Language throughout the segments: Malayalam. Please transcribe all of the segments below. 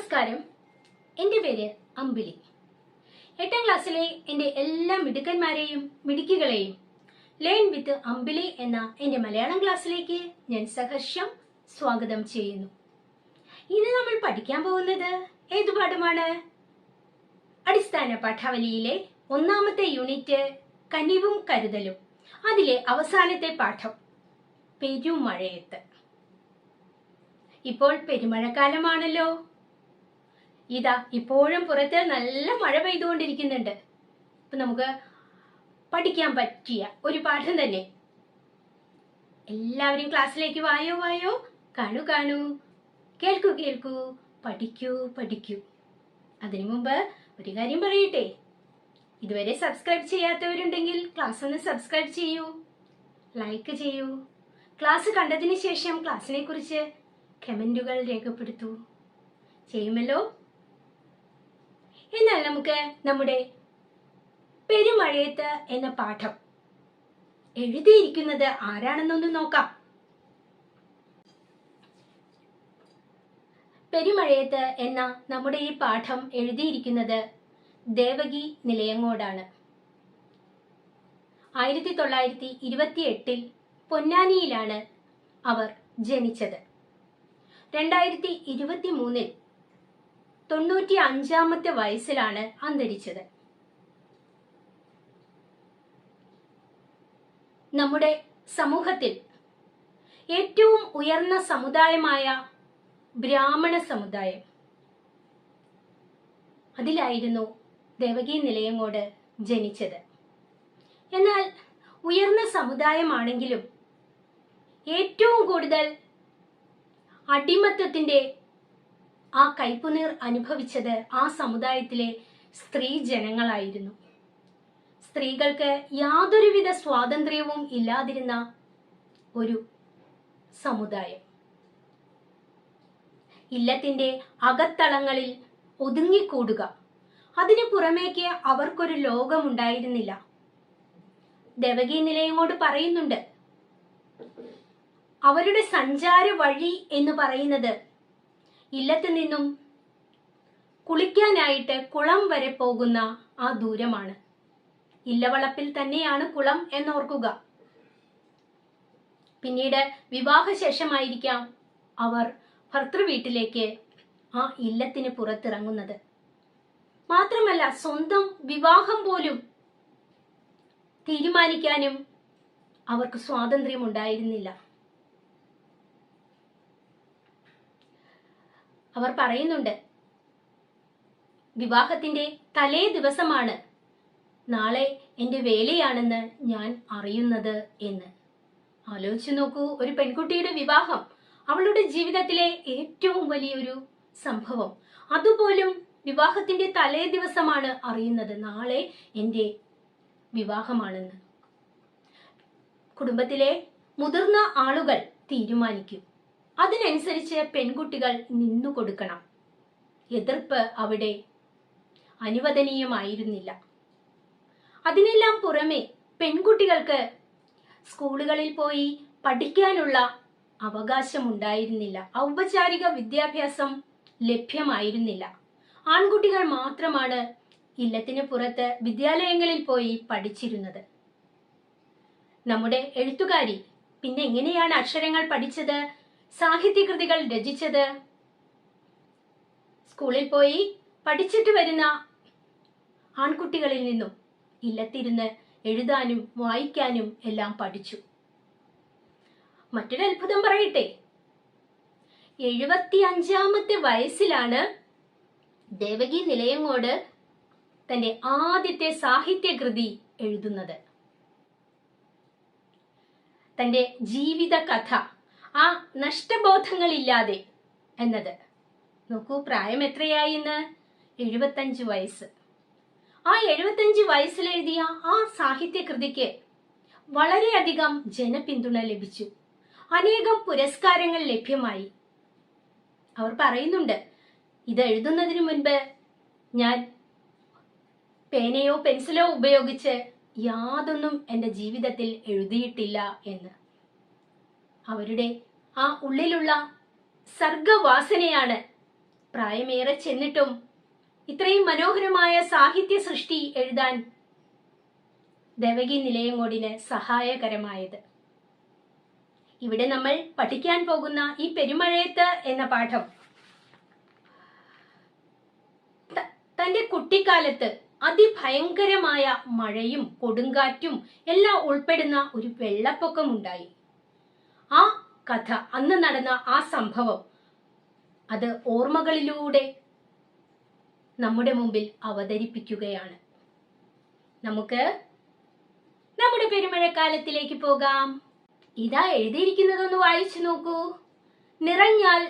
നമസ്കാരം. എൻ്റെ പേര് അമ്പിളി. 8ാം ക്ലാസ്സിലെ എൻ്റെ എല്ലാ മിടുക്കന്മാരെയും മിടുക്കികളെയും ലേൺ വിത്ത് അമ്പിളി എന്ന എൻ്റെ മലയാളം ക്ലാസ്സിലേക്ക് ഞാൻ സഹർഷം സ്വാഗതം ചെയ്യുന്നു. ഇന്ന് നമ്മൾ പഠിക്കാൻ പോകുന്നത് ഏതു പാഠമാണ്? അടിസ്ഥാന പാഠാവലിയിലെ 1ാമത്തെ യൂണിറ്റ് കനിവും കരുതലും. അതിലെ അവസാനത്തെ പാഠം പെരുമഴയത്ത്. ഇപ്പോൾ പെരുമഴക്കാലമാണല്ലോ. ഇതാ ഇപ്പോഴും പുറത്ത് നല്ല മഴ പെയ്തുകൊണ്ടിരിക്കുന്നുണ്ട്. ഇപ്പൊ നമുക്ക് പഠിക്കാൻ പറ്റിയ ഒരു പാഠം തന്നെ. എല്ലാവരും ക്ലാസ്സിലേക്ക് വായോ, കാണൂ, കേൾക്കൂ, പഠിക്കൂ. അതിനു മുമ്പ് ഒരു കാര്യം പറയട്ടെ. ഇതുവരെ സബ്സ്ക്രൈബ് ചെയ്യാത്തവരുണ്ടെങ്കിൽ ക്ലാസ് ഒന്ന് സബ്സ്ക്രൈബ് ചെയ്യൂ, ലൈക്ക് ചെയ്യൂ. ക്ലാസ് കണ്ടതിന് ശേഷം ക്ലാസ്സിനെ കുറിച്ച് കമന്റുകൾ രേഖപ്പെടുത്തൂ. ചെയ്യുമല്ലോ. എന്നാൽ നമുക്ക് നമ്മുടെ പെരുമഴയത്ത് എന്ന പാഠം എഴുതിയിരിക്കുന്നത് ആരാണെന്നൊന്ന് നോക്കാം. പെരുമഴയത്ത് എന്ന നമ്മുടെ ഈ പാഠം എഴുതിയിരിക്കുന്നത് ദേവകി നിലയങ്ങോടാണ്. 1928 പൊന്നാനിയിലാണ് അവർ ജനിച്ചത്. 2023 95ാമത്തെ വയസ്സിലാണ് അന്തരിച്ചത്. നമ്മുടെ സമൂഹത്തിൽ ഏറ്റവും ഉയർന്ന സമുദായമായ ബ്രാഹ്മണ സമുദായം, അതിലായിരുന്നു ദേവകി നിലയങ്ങോട് ജനിച്ചത്. എന്നാൽ ഉയർന്ന സമുദായമാണെങ്കിലും ഏറ്റവും കൂടുതൽ അടിമത്തത്തിന്റെ ആ കൈപ്പുനീർ അനുഭവിച്ചത് ആ സമുദായത്തിലെ സ്ത്രീ ജനങ്ങളായിരുന്നു. സ്ത്രീകൾക്ക് യാതൊരുവിധ സ്വാതന്ത്ര്യവും ഇല്ലാതിരുന്ന ഒരു സമുദായം. ഇല്ലത്തിന്റെ അകത്തളങ്ങളിൽ ഒതുങ്ങിക്കൂടുക, അതിനു പുറമേക്ക് അവർക്കൊരു ലോകമുണ്ടായിരുന്നില്ല. ദേവകി നിലയങ്ങോട് പറയുന്നുണ്ട്, അവരുടെ സഞ്ചാര വഴി എന്ന് പറയുന്നത് ഇല്ലത്ത് നിന്നും കുളിക്കാനായിട്ട് കുളം വരെ പോകുന്ന ആ ദൂരമാണ്. ഇല്ലവളപ്പിൽ തന്നെയാണ് കുളം എന്നോർക്കുക. പിന്നീട് വിവാഹശേഷമായിരിക്കാം അവർ ഭർതൃവീട്ടിലേക്ക് ആ ഇല്ലത്തിന് പുറത്തിറങ്ങുന്നത്. മാത്രമല്ല, സ്വന്തം വിവാഹം പോലും തീരുമാനിക്കാനും അവർക്ക് സ്വാതന്ത്ര്യം ഉണ്ടായിരുന്നില്ല. അവർ പറയുന്നുണ്ട്, വിവാഹത്തിന്റെ തലേ ദിവസമാണ് നാളെ എൻ്റെ വേലയാണെന്ന് ഞാൻ അറിയുന്നത് എന്ന്. ആലോചിച്ചു നോക്കൂ, ഒരു പെൺകുട്ടിയുടെ വിവാഹം അവളുടെ ജീവിതത്തിലെ ഏറ്റവും വലിയൊരു സംഭവം. അതുപോലും വിവാഹത്തിന്റെ തലേ ദിവസമാണ് അറിയുന്നത്, നാളെ എൻ്റെ വിവാഹമാണെന്ന്. കുടുംബത്തിലെ മുതിർന്ന ആളുകൾ തീരുമാനിക്കും, അതിനനുസരിച്ച് പെൺകുട്ടികൾ നിന്നു കൊടുക്കണം. എതിർപ്പ് അവിടെ അനുവദനീയമായിരുന്നില്ല. അതിനെല്ലാം പുറമെ പെൺകുട്ടികൾക്ക് സ്കൂളുകളിൽ പോയി പഠിക്കാനുള്ള അവകാശമുണ്ടായിരുന്നില്ല. ഔപചാരിക വിദ്യാഭ്യാസം ലഭ്യമായിരുന്നില്ല. ആൺകുട്ടികൾ മാത്രമാണ് ഇല്ലത്തിന് പുറത്ത് വിദ്യാലയങ്ങളിൽ പോയി പഠിച്ചിരുന്നത്. നമ്മുടെ എഴുത്തുകാരി പിന്നെ എങ്ങനെയാണ് അക്ഷരങ്ങൾ പഠിച്ചത്, സാഹിത്യകൃതികൾ രചിച്ചത്? സ്കൂളിൽ പോയി പഠിച്ചിട്ട് വരുന്ന ആൺകുട്ടികളിൽ നിന്നും ഇല്ലത്തിരുന്ന് എഴുതാനും വായിക്കാനും എല്ലാം പഠിച്ചു. മറ്റൊരു അത്ഭുതം പറയട്ടെ, 75ാമത്തെ വയസ്സിലാണ് ദേവകി നിലയങ്ങോട് തന്റെ ആദ്യത്തെ സാഹിത്യകൃതി എഴുതുന്നത്. തന്റെ ജീവിത കഥ, ആ നഷ്ടബോധങ്ങളില്ലാതെ എന്നത്. നോക്കൂ, പ്രായം എത്രയായി എന്ന്? 75 വയസ്സ്. ആ 75 വയസ്സിലെഴുതിയ ആ സാഹിത്യകൃതിക്ക് വളരെയധികം ജനപിന്തുണ ലഭിച്ചു. അനേകം പുരസ്കാരങ്ങൾ ലഭ്യമായി. അവർ പറയുന്നുണ്ട്, ഇത് എഴുതുന്നതിന് മുൻപ് ഞാൻ പേനയോ പെൻസിലോ ഉപയോഗിച്ച് യാതൊന്നും എൻ്റെ ജീവിതത്തിൽ എഴുതിയിട്ടില്ല എന്ന്. അവരുടെ ആ ഉള്ളിലുള്ള സർഗവാസനയാണ് പ്രായമേറെ ചെന്നിട്ടും ഇത്രയും മനോഹരമായ സാഹിത്യ സൃഷ്ടി എഴുതാൻ ദേവകി നിലയങ്കോടിന് സഹായകരമായത്. ഇവിടെ നമ്മൾ പഠിക്കാൻ പോകുന്ന ഈ പെരുമഴയത്ത് എന്ന പാഠം തന്റെ കുട്ടിക്കാലത്ത് അതിഭയങ്കരമായ മഴയും കൊടുങ്കാറ്റും എല്ലാം ഉൾപ്പെടുന്ന ഒരു വെള്ളപ്പൊക്കം ഉണ്ടായി. ആ കഥ, അന്ന് നടന്ന ആ സംഭവം, അത് ഓർമ്മകളിലൂടെ നമ്മുടെ മുമ്പിൽ അവതരിപ്പിക്കുകയാണ്. നമുക്ക് നമ്മുടെ പെരുമഴക്കാലത്തിലേക്ക് പോകാം. ഇതാ എഴുതിയിരിക്കുന്നതൊന്ന് വായിച്ചു നോക്കൂ. നിറഞ്ഞാൽ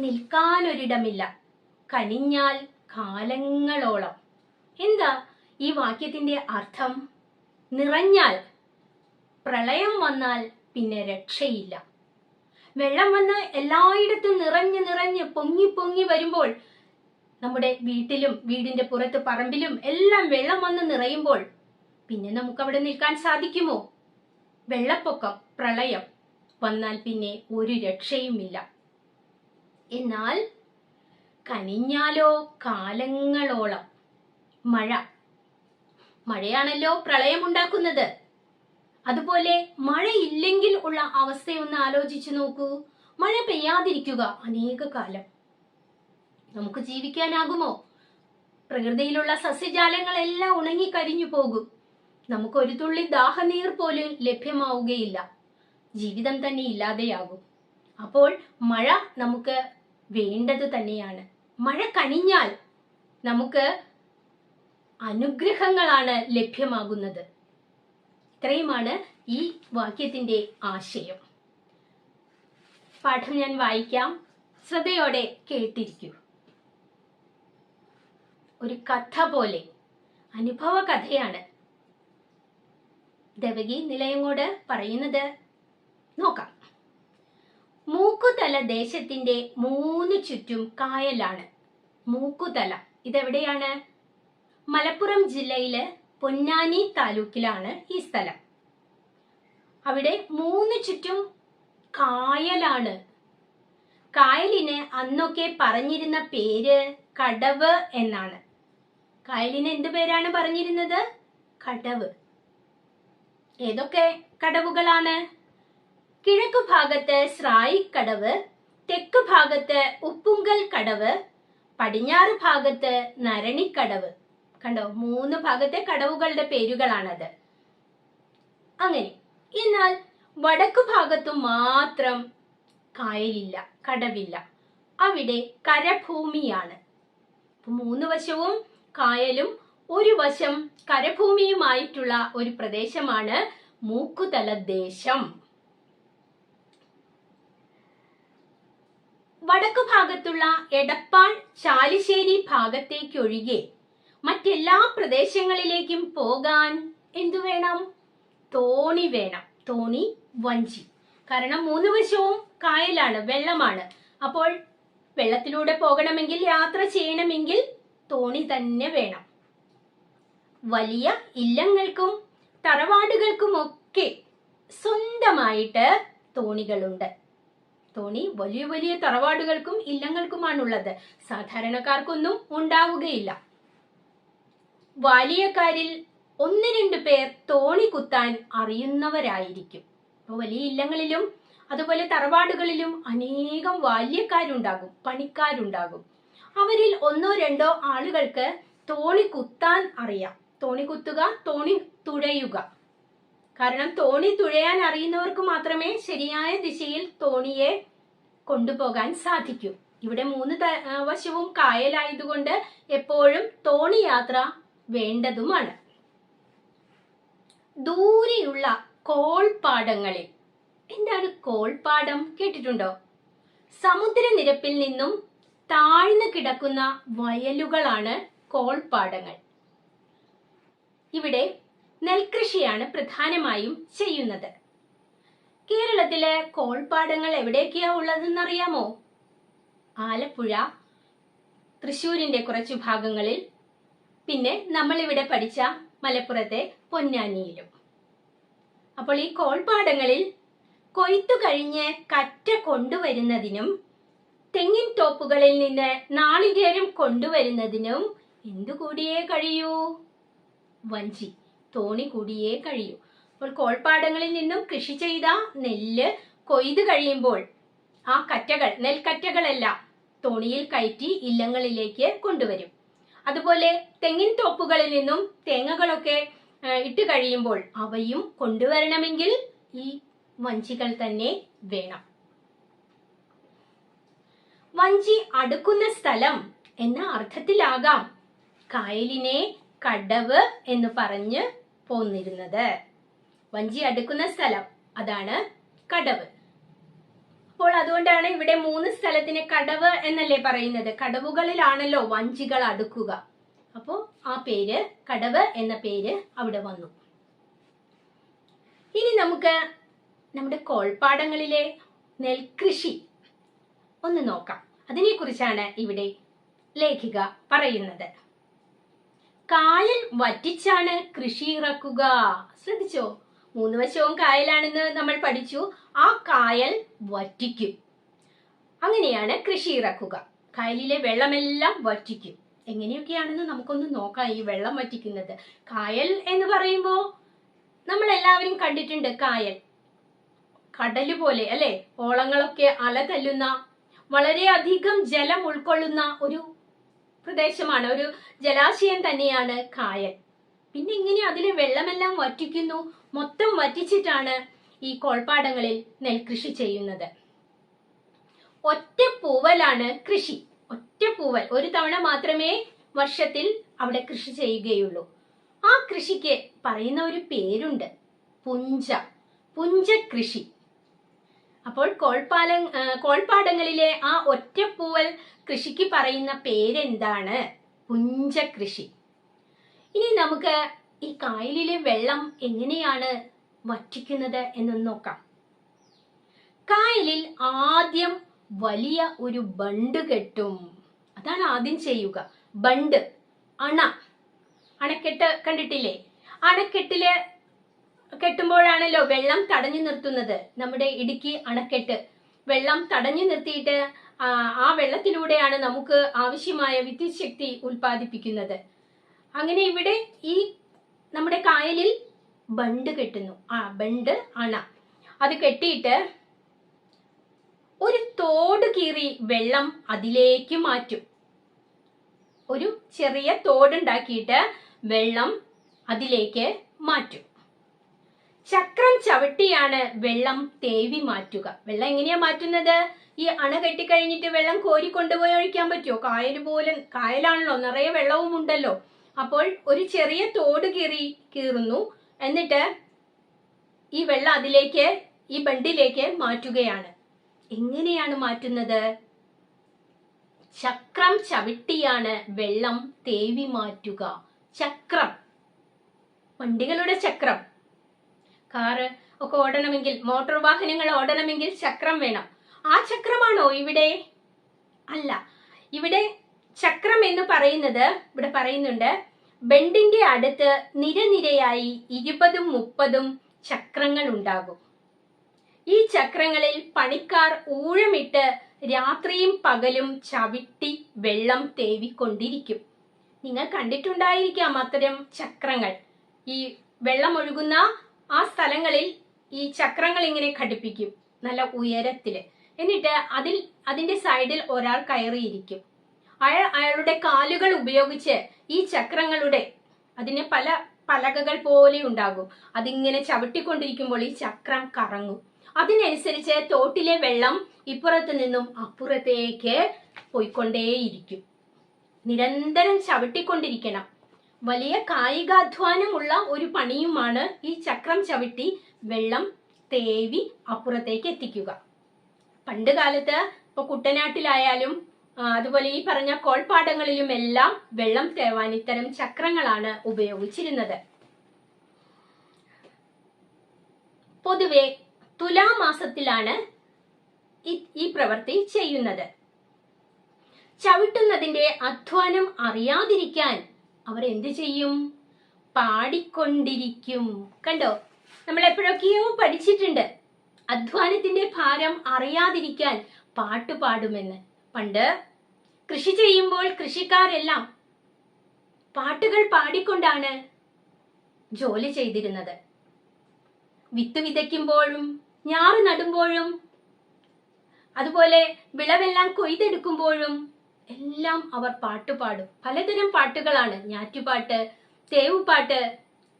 നിൽക്കാനൊരിടമില്ല, കനിഞ്ഞാൽ കാലങ്ങളോളം. എന്താ ഈ വാക്യത്തിന്റെ അർത്ഥം? നിറഞ്ഞാൽ, പ്രളയം വന്നാൽ പിന്നെ രക്ഷയില്ല. വെള്ളം വന്ന് എല്ലായിടത്തും നിറഞ്ഞ് നിറഞ്ഞ് പൊങ്ങി പൊങ്ങി വരുമ്പോൾ, നമ്മുടെ വീട്ടിലും വീടിന്റെ പുറത്ത് പറമ്പിലും എല്ലാം വെള്ളം വന്ന് നിറയുമ്പോൾ പിന്നെ നമുക്ക് അവിടെ നിൽക്കാൻ സാധിക്കുമോ? വെള്ളപ്പൊക്കം, പ്രളയം വന്നാൽ പിന്നെ ഒരു രക്ഷയുമില്ല. എന്നാൽ കനിഞ്ഞാലോ കാലങ്ങളോളം. മഴയാണല്ലോ പ്രളയമുണ്ടാക്കുന്നത്. അതുപോലെ മഴയില്ലെങ്കിൽ ഉള്ള അവസ്ഥയൊന്ന് ആലോചിച്ചു നോക്കൂ. മഴ പെയ്യാതിരിക്കുക അനേക കാലം. നമുക്ക് ജീവിക്കാനാകുമോ? പ്രകൃതിയിലുള്ള സസ്യജാലങ്ങളെല്ലാം ഉണങ്ങിക്കരിഞ്ഞു പോകും. നമുക്ക് ഒരു തുള്ളി ദാഹനീർ പോലും ലഭ്യമാവുകയില്ല. ജീവിതം തന്നെ ഇല്ലാതെയാകും. അപ്പോൾ മഴ നമുക്ക് വേണ്ടത് തന്നെയാണ്. മഴ കനിഞ്ഞാൽ നമുക്ക് അനുഗ്രഹങ്ങളാണ് ലഭ്യമാകുന്നത്. ഇത്രയുമാണ് ഈ വാക്യത്തിന്റെ ആശയം. പാഠം ഞാൻ വായിക്കാം, ശ്രദ്ധയോടെ കേട്ടിരിക്കൂ. ഒരു കഥ പോലെ, അനുഭവ കഥയാണ് ദേവകി നിലയങ്കോട് പറയുന്നത്. നോക്കാം. മൂക്കുതല ദേശത്തിന്റെ 3 ചുറ്റും കായലാണ്. മൂക്കുതല ഇതെവിടെയാണ്? മലപ്പുറം ജില്ലയിലെ പൊന്നാനി താലൂക്കിലാണ് ഈ സ്ഥലം. അവിടെ 3 ചുറ്റും കായലാണ്. കായലിന് അന്നൊക്കെ പറഞ്ഞിരുന്ന പേര് കടവ് എന്നാണ്. കായലിന് എന്ത് പേരാണ് പറഞ്ഞിരുന്നത്? കടവ്. ഏതൊക്കെ കടവുകളാണ്? കിഴക്കു ഭാഗത്ത് സ്രായിക്കടവ്, തെക്ക് ഭാഗത്ത് ഉപ്പുങ്കൽ കടവ്, പടിഞ്ഞാറ് ഭാഗത്ത് നരണിക്കടവ്. കണ്ടോ, 3 ഭാഗത്തെ കടവുകളുടെ പേരുകളാണത്. അങ്ങനെ. എന്നാൽ വടക്കു ഭാഗത്തു മാത്രം കായലില്ല, കടവില്ല. അവിടെ കരഭൂമിയാണ്. 3 വശവും കായലും ഒരു വശം കരഭൂമിയുമായിട്ടുള്ള ഒരു പ്രദേശമാണ് മൂക്കുതല ദേശം. വടക്കു ഭാഗത്തുള്ള എടപ്പാൾ, ചാലിശ്ശേരി ഭാഗത്തേക്കൊഴികെ മറ്റെല്ലാ പ്രദേശങ്ങളിലേക്കും പോകാൻ എന്തു വേണം? തോണി വേണം. തോണി, വഞ്ചി. കാരണം 3 വശവും കായലാണ്, വെള്ളമാണ്. അപ്പോൾ വെള്ളത്തിലൂടെ പോകണമെങ്കിൽ, യാത്ര ചെയ്യണമെങ്കിൽ തോണി തന്നെ വേണം. വലിയ ഇല്ലങ്ങൾക്കും തറവാടുകൾക്കുമൊക്കെ സ്വന്തമായിട്ട് തോണികളുണ്ട്. തോണി വലിയ വലിയ തറവാടുകൾക്കും ഇല്ലങ്ങൾക്കുമാണുള്ളത്. സാധാരണക്കാർക്കൊന്നും ഉണ്ടാവുകയില്ല. വാലിയക്കാരിൽ 1-2 പേർ തോണി കുത്താൻ അറിയുന്നവരായിരിക്കും. അപ്പോൾ വലിയ ഇല്ലങ്ങളിലും അതുപോലെ തറവാടുകളിലും അനേകം വാല്യക്കാരുണ്ടാകും, പണിക്കാരുണ്ടാകും. അവരിൽ 1-2 ആളുകൾക്ക് തോണി കുത്താൻ അറിയാം. തോണി കുത്തുക, തോണി തുഴയുക. കാരണം തോണി തുഴയാൻ അറിയുന്നവർക്ക് മാത്രമേ ശരിയായ ദിശയിൽ തോണിയെ കൊണ്ടുപോകാൻ സാധിക്കൂ. ഇവിടെ 3 വശവും കായലായതുകൊണ്ട് എപ്പോഴും തോണി യാത്ര വേണ്ടതുമാണ്. ദൂരെയുള്ള കോൾപ്പാടങ്ങളിൽ, എന്താണ് കോൾപ്പാടം? കേട്ടിട്ടുണ്ടോ? സമുദ്രനിരപ്പിൽ നിന്നും താഴ്ന്നു കിടക്കുന്ന വയലുകളാണ് കോൾപ്പാടങ്ങൾ. ഇവിടെ നെൽകൃഷിയാണ് പ്രധാനമായും ചെയ്യുന്നത്. കേരളത്തിലെ കോൾപ്പാടങ്ങൾ എവിടെയൊക്കെയാ ഉള്ളതെന്നറിയാമോ? ആലപ്പുഴ, തൃശ്ശൂരിന്റെ കുറച്ചു ഭാഗങ്ങളിൽ, പിന്നെ നമ്മളിവിടെ പഠിച്ച മലപ്പുറത്തെ പൊന്നാനിയിലും. അപ്പോൾ ഈ കോൾപ്പാടങ്ങളിൽ കൊയ്ത്തു കഴിഞ്ഞ് കറ്റ കൊണ്ടുവരുന്നതിനും തെങ്ങിൻ തോപ്പുകളിൽ നിന്ന് നാളികേരം കൊണ്ടുവരുന്നതിനും എന്തു കൂടിയേ കഴിയൂ? വഞ്ചി, തോണി കൂടിയേ കഴിയൂ. അപ്പോൾ കോൾപ്പാടങ്ങളിൽ നിന്നും കൃഷി ചെയ്ത നെല്ല് കൊയ്ത് കഴിയുമ്പോൾ ആ കറ്റകൾ, നെൽക്കറ്റകളെല്ലാം തോണിയിൽ കയറ്റി ഇല്ലങ്ങളിലേക്ക് കൊണ്ടുവരും. അതുപോലെ തെങ്ങിൻ തോപ്പുകളിൽ നിന്നും തേങ്ങകളൊക്കെ ഇട്ട് കഴിയുമ്പോൾ അവയും കൊണ്ടുവരണമെങ്കിൽ ഈ വഞ്ചികൾ തന്നെ വേണം. വഞ്ചി അടുക്കുന്ന സ്ഥലം എന്ന അർത്ഥത്തിലാകാം കായലിനെ കടവ് എന്ന് പറഞ്ഞ് പോന്നിരുന്നത്. വഞ്ചി അടുക്കുന്ന സ്ഥലം, അതാണ് കടവ്. അപ്പോൾ അതുകൊണ്ടാണ് ഇവിടെ 3 സ്ഥലത്തിന് കടവ് എന്നല്ലേ പറയുന്നത്. കടവുകളിലാണല്ലോ വഞ്ചികൾ അടുക്കുക. അപ്പോൾ ആ പേര്, കടവ് എന്ന പേര് അവിടെ വന്നു. ഇനി നമുക്ക് നമ്മുടെ കോൾപ്പാടങ്ങളിലെ നെൽകൃഷി ഒന്ന് നോക്കാം. അതിനെക്കുറിച്ചാണ് ഇവിടെ ലേഖിക പറയുന്നത്. കായൽ വറ്റിച്ചാണ് കൃഷി ഇറക്കുക. ശ്രദ്ധിച്ചോ, 3 വശവും കായലാണെന്ന് നമ്മൾ പഠിച്ചു. ആ കായൽ വറ്റിക്കും, അങ്ങനെയാണ് കൃഷി ഇറക്കുക. കായലിലെ വെള്ളമെല്ലാം വറ്റിക്കും. എങ്ങനെയൊക്കെയാണെന്ന് നമുക്കൊന്ന് നോക്കാം ഈ വെള്ളം വറ്റിക്കുന്നത്. കായൽ എന്ന് പറയുമ്പോൾ നമ്മൾ എല്ലാവരും കണ്ടിട്ടുണ്ട് കായൽ, കടല് പോലെ അല്ലെ, ഓളങ്ങളൊക്കെ അല തല്ലുന്ന, വളരെയധികം ജലം ഉൾക്കൊള്ളുന്ന ഒരു പ്രദേശമാണ്, ഒരു ജലാശയം തന്നെയാണ് കായൽ. പിന്നെ ഇങ്ങനെ അതിലെ വെള്ളമെല്ലാം വറ്റിക്കുന്നു. മൊത്തം വറ്റിച്ചിട്ടാണ് ഈ കോൾപ്പാടങ്ങളിൽ നെൽകൃഷി ചെയ്യുന്നത്. ഒറ്റ പൂവലാണ് കൃഷി. ഒറ്റ പൂവൽ, ഒരു തവണ മാത്രമേ വർഷത്തിൽ അവിടെ കൃഷി ചെയ്യുകയുള്ളൂ. ആ കൃഷിക്ക് പറയുന്ന ഒരു പേരുണ്ട്, പുഞ്ച, പുഞ്ചകൃഷി. അപ്പോൾ കോൾപ്പാടങ്ങളിലെ ആ ഒറ്റപ്പൂവൽ കൃഷിക്ക് പറയുന്ന പേരെന്താണ്? പുഞ്ചകൃഷി. ഇനി നമുക്ക് ഈ കായലിലെ വെള്ളം എങ്ങനെയാണ് വറ്റിക്കുന്നത് എന്നൊന്ന് നോക്കാം. കായലിൽ ആദ്യം വലിയ ഒരു ബണ്ട് കെട്ടും. അതാണ് ആദ്യം ചെയ്യുക. ബണ്ട്, അണക്കെട്ട് കണ്ടിട്ടില്ലേ? അണക്കെട്ടില് കെട്ടുമ്പോഴാണല്ലോ വെള്ളം തടഞ്ഞു നിർത്തുന്നത്. നമ്മുടെ ഇടുക്കി അണക്കെട്ട് വെള്ളം തടഞ്ഞു നിർത്തിയിട്ട് ആ വെള്ളത്തിലൂടെയാണ് നമുക്ക് ആവശ്യമായ വിദ്യുത് ശക്തി ഉൽപ്പാദിപ്പിക്കുന്നത്. അങ്ങനെ ഇവിടെ ഈ നമ്മുടെ കായലിൽ ബണ്ട് കെട്ടുന്നു. ബണ്ട്, അത് കെട്ടിയിട്ട് ഒരു തോട് കീറി വെള്ളം അതിലേക്ക് മാറ്റും. ഒരു ചെറിയ തോടുണ്ടാക്കിയിട്ട് വെള്ളം അതിലേക്ക് മാറ്റും. ചക്രം ചവിട്ടിയാണ് വെള്ളം തേവി മാറ്റുക. വെള്ളം എങ്ങനെയാ മാറ്റുന്നത്? ഈ അണ കെട്ടിക്കഴിഞ്ഞിട്ട് വെള്ളം കോരി കൊണ്ടുപോയി ഒഴിക്കാൻ പറ്റുമോ? കായലാണല്ലോ, നിറയെ വെള്ളവും ഉണ്ടല്ലോ. അപ്പോൾ ഒരു ചെറിയ തോട് കീറുന്നു, എന്നിട്ട് ഈ വെള്ളം അതിലേക്ക്, ഈ ബണ്ടിലേക്ക് മാറ്റുകയാണ്. എങ്ങനെയാണ് മാറ്റുന്നത്? ചക്രം ചവിട്ടിയാണ് വെള്ളം തേവി മാറ്റുക. ചക്രം, വണ്ടികളുടെ ചക്രം. കാറ് ഒക്കെ ഓടണമെങ്കിൽ, മോട്ടോർ വാഹനങ്ങൾ ഓടണമെങ്കിൽ ചക്രം വേണം. ആ ചക്രമാണോ ഇവിടെ? അല്ല. ഇവിടെ ചക്രം എന്ന് പറയുന്നത്, ഇവിടെ പറയുന്നുണ്ട്, ബണ്ടിന്റെ അടുത്ത് നിരനിരയായി 20ഉം 30ഉം ചക്രങ്ങൾ ഉണ്ടാകും. ഈ ചക്രങ്ങളിൽ പണിക്കാർ ഊഴമിട്ട് രാത്രിയും പകലും ചവിട്ടി വെള്ളം തേവിക്കൊണ്ടിരിക്കും. നിങ്ങൾ കണ്ടിട്ടുണ്ടായിരിക്കാം അത്തരം ചക്രങ്ങൾ. ഈ വെള്ളം ഒഴുകുന്ന ആ സ്ഥലങ്ങളിൽ ഈ ചക്രങ്ങൾ ഇങ്ങനെ ഘടിപ്പിക്കും നല്ല ഉയരത്തില്. എന്നിട്ട് അതിന്റെ സൈഡിൽ ഒരാൾ കയറിയിരിക്കും. അയാളുടെ കാലുകൾ ഉപയോഗിച്ച് ഈ ചക്രങ്ങളുടെ, അതിന് പല പലകകൾ പോലെ ഉണ്ടാകും, അതിങ്ങനെ ചവിട്ടിക്കൊണ്ടിരിക്കുമ്പോൾ ഈ ചക്രം കറങ്ങും. അതിനനുസരിച്ച് തോട്ടിലെ വെള്ളം ഇപ്പുറത്ത് നിന്നും അപ്പുറത്തേക്ക് പോയിക്കൊണ്ടേയിരിക്കും. നിരന്തരം ചവിട്ടിക്കൊണ്ടിരിക്കണം. വലിയ കായികാധ്വാനമുള്ള ഒരു പണിയുമാണ് ഈ ചക്രം ചവിട്ടി വെള്ളം തേവി അപ്പുറത്തേക്ക് എത്തിക്കുക. പണ്ട് കാലത്ത് ഇപ്പൊ കുട്ടനാട്ടിലായാലും അതുപോലെ ഈ പറഞ്ഞ കോൾപ്പാടങ്ങളിലും എല്ലാം വെള്ളം തേവാൻ ഇത്തരം ചക്രങ്ങളാണ് ഉപയോഗിച്ചിരുന്നത്. പൊതുവെ തുലാമാസത്തിലാണ് ഈ പ്രവൃത്തി ചെയ്യുന്നത്. ചവിട്ടുന്നതിന്റെ അധ്വാനം അറിയാതിരിക്കാൻ അവർ എന്ത് ചെയ്യും? പാടിക്കൊണ്ടിരിക്കും. കണ്ടോ, നമ്മൾ എപ്പോഴൊക്കെയോ പഠിച്ചിട്ടുണ്ട്, അധ്വാനത്തിന്റെ ഭാരം അറിയാതിരിക്കാൻ പാട്ടുപാടുമെന്ന്. പണ്ട് കൃഷി ചെയ്യുമ്പോൾ കൃഷിക്കാരെല്ലാം പാട്ടുകൾ പാടിക്കൊണ്ടാണ് ജോലി ചെയ്തിരുന്നത്. വിത്ത് വിതയ്ക്കുമ്പോഴും ഞാറ് നടുമ്പോഴും അതുപോലെ വിളവെല്ലാം കൊയ്തെടുക്കുമ്പോഴും എല്ലാം അവർ പാട്ടുപാടും. പലതരം പാട്ടുകളാണ്. ഞാറ്റുപാട്ട്, തേവുപാട്ട്,